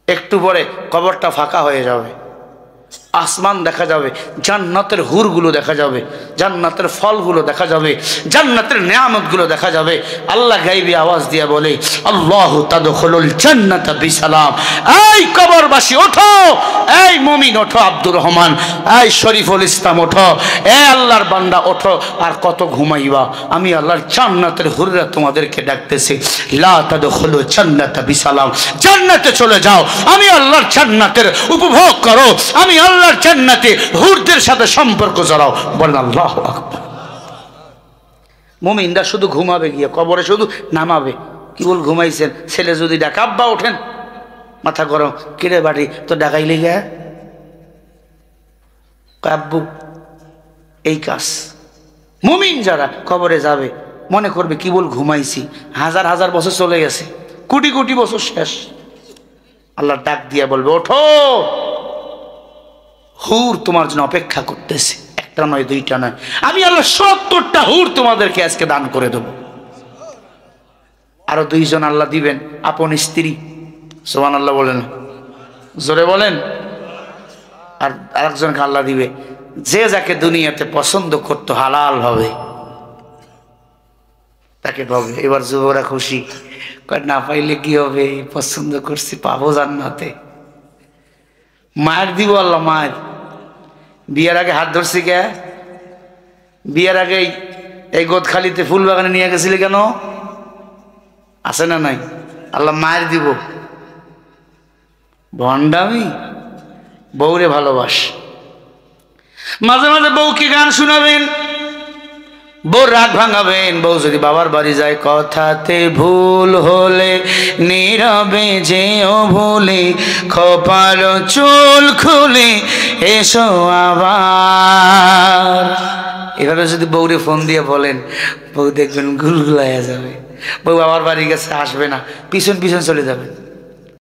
একটু পরে কবরটা ফাঁকা হয়ে যাবে, আসমান দেখা যাবে, জান্নাতের হুরগুলো দেখা যাবে, জান্নাতের ফলগুলো দেখা যাবে, জান্নাতের নিয়ামতগুলো দেখা যাবে। আল্লাহ গাইবি আওয়াজ দিয়ে বলে, আল্লাহু তাদখুলুল জান্নাতা বিসালাম। এই কবরবাসী ওঠো, এই মুমিন ওঠো, আব্দুর রহমান, এই শরীফুল ইসলাম ওঠো, এ আল্লাহর বান্দা ওঠো। আর কত ঘুমাইবা? আমি আল্লাহর জান্নাতের হুররা তোমাদেরকে ডাকতেছি। লা তাদখুলু জান্নাতা বিসালাম, জান্নাতে চলে যাও, আমি আল্লাহর জান্নাতের উপভোগ করো, আমি আল্লাহর জান্নাতে হুরদের সাথে সম্পর্ক জড়াও। বলেন আল্লাহু আকবার। মুমিনরা শুধু ঘুমাবে, গিয়ে কবরে শুধু নামাবে। কি বল ঘুমাইছেন? ছেলে যদি ডাকে, আব্বা ওঠেন, মাথা গরম, কিরে বাড়ি তো ডাকাইলে গে? আব্বু, এই কাজ। মুমিন যারা কবরে যাবে মনে করবে, কি বল ঘুমাইছি, হাজার হাজার বছর চলে গেছে, কোটি কোটি বছর শেষ। আল্লাহ ডাক দিয়া বলবে, ওঠো, হুর তোমার জন্য অপেক্ষা করতেছে। 1টা নয়, 2টা নয়, আমি আল্লাহ 70টা হুর তোমাদেরকে আজকে দান করে দেব। আরো 2 জন আল্লাহ দিবেন, আপন স্ত্রী। সুবহানাল্লাহ বলেন, জোরে বলেন। আর আরেকজনকে আল্লাহ দিবে, যে যাকে দুনিয়াতে পছন্দ করতো হালাল ভাবে, তাকে পাবে। এবার যুবকরা খুশি, না পাইলে কি হবে, পছন্দ করছি, পাবো জান্নাতে। মায়ের দিব আল্লাহ, মায়ের। বিয়ের আগে হাত ধরছি কে? বিয়ের আগে এই গোদখালিতে ফুল বাগানে নিয়ে গেছিলি কেন? আছে না নাই? আল্লাহ মায়ের দিব। ভণ্ডামি, বউরে ভালোবাস। মাঝে মাঝে বউকে গান শোনাবেন, বউ রাগ ভাঙাবেন। বউ যদি বাবার বাড়ি যায়, কথাতে ভুল হলে নীরবে যেও ভুলে, খোপার চুল খুলে এসো আবার। এভাবে যদি বউরে ফোন দিয়ে বলেন, বউ দেখবেন গুলগুলাইয়া যাবে। বউ বাবার বাড়ি গেছে, আসবে না, পিছন পিছন চলে যাবেন।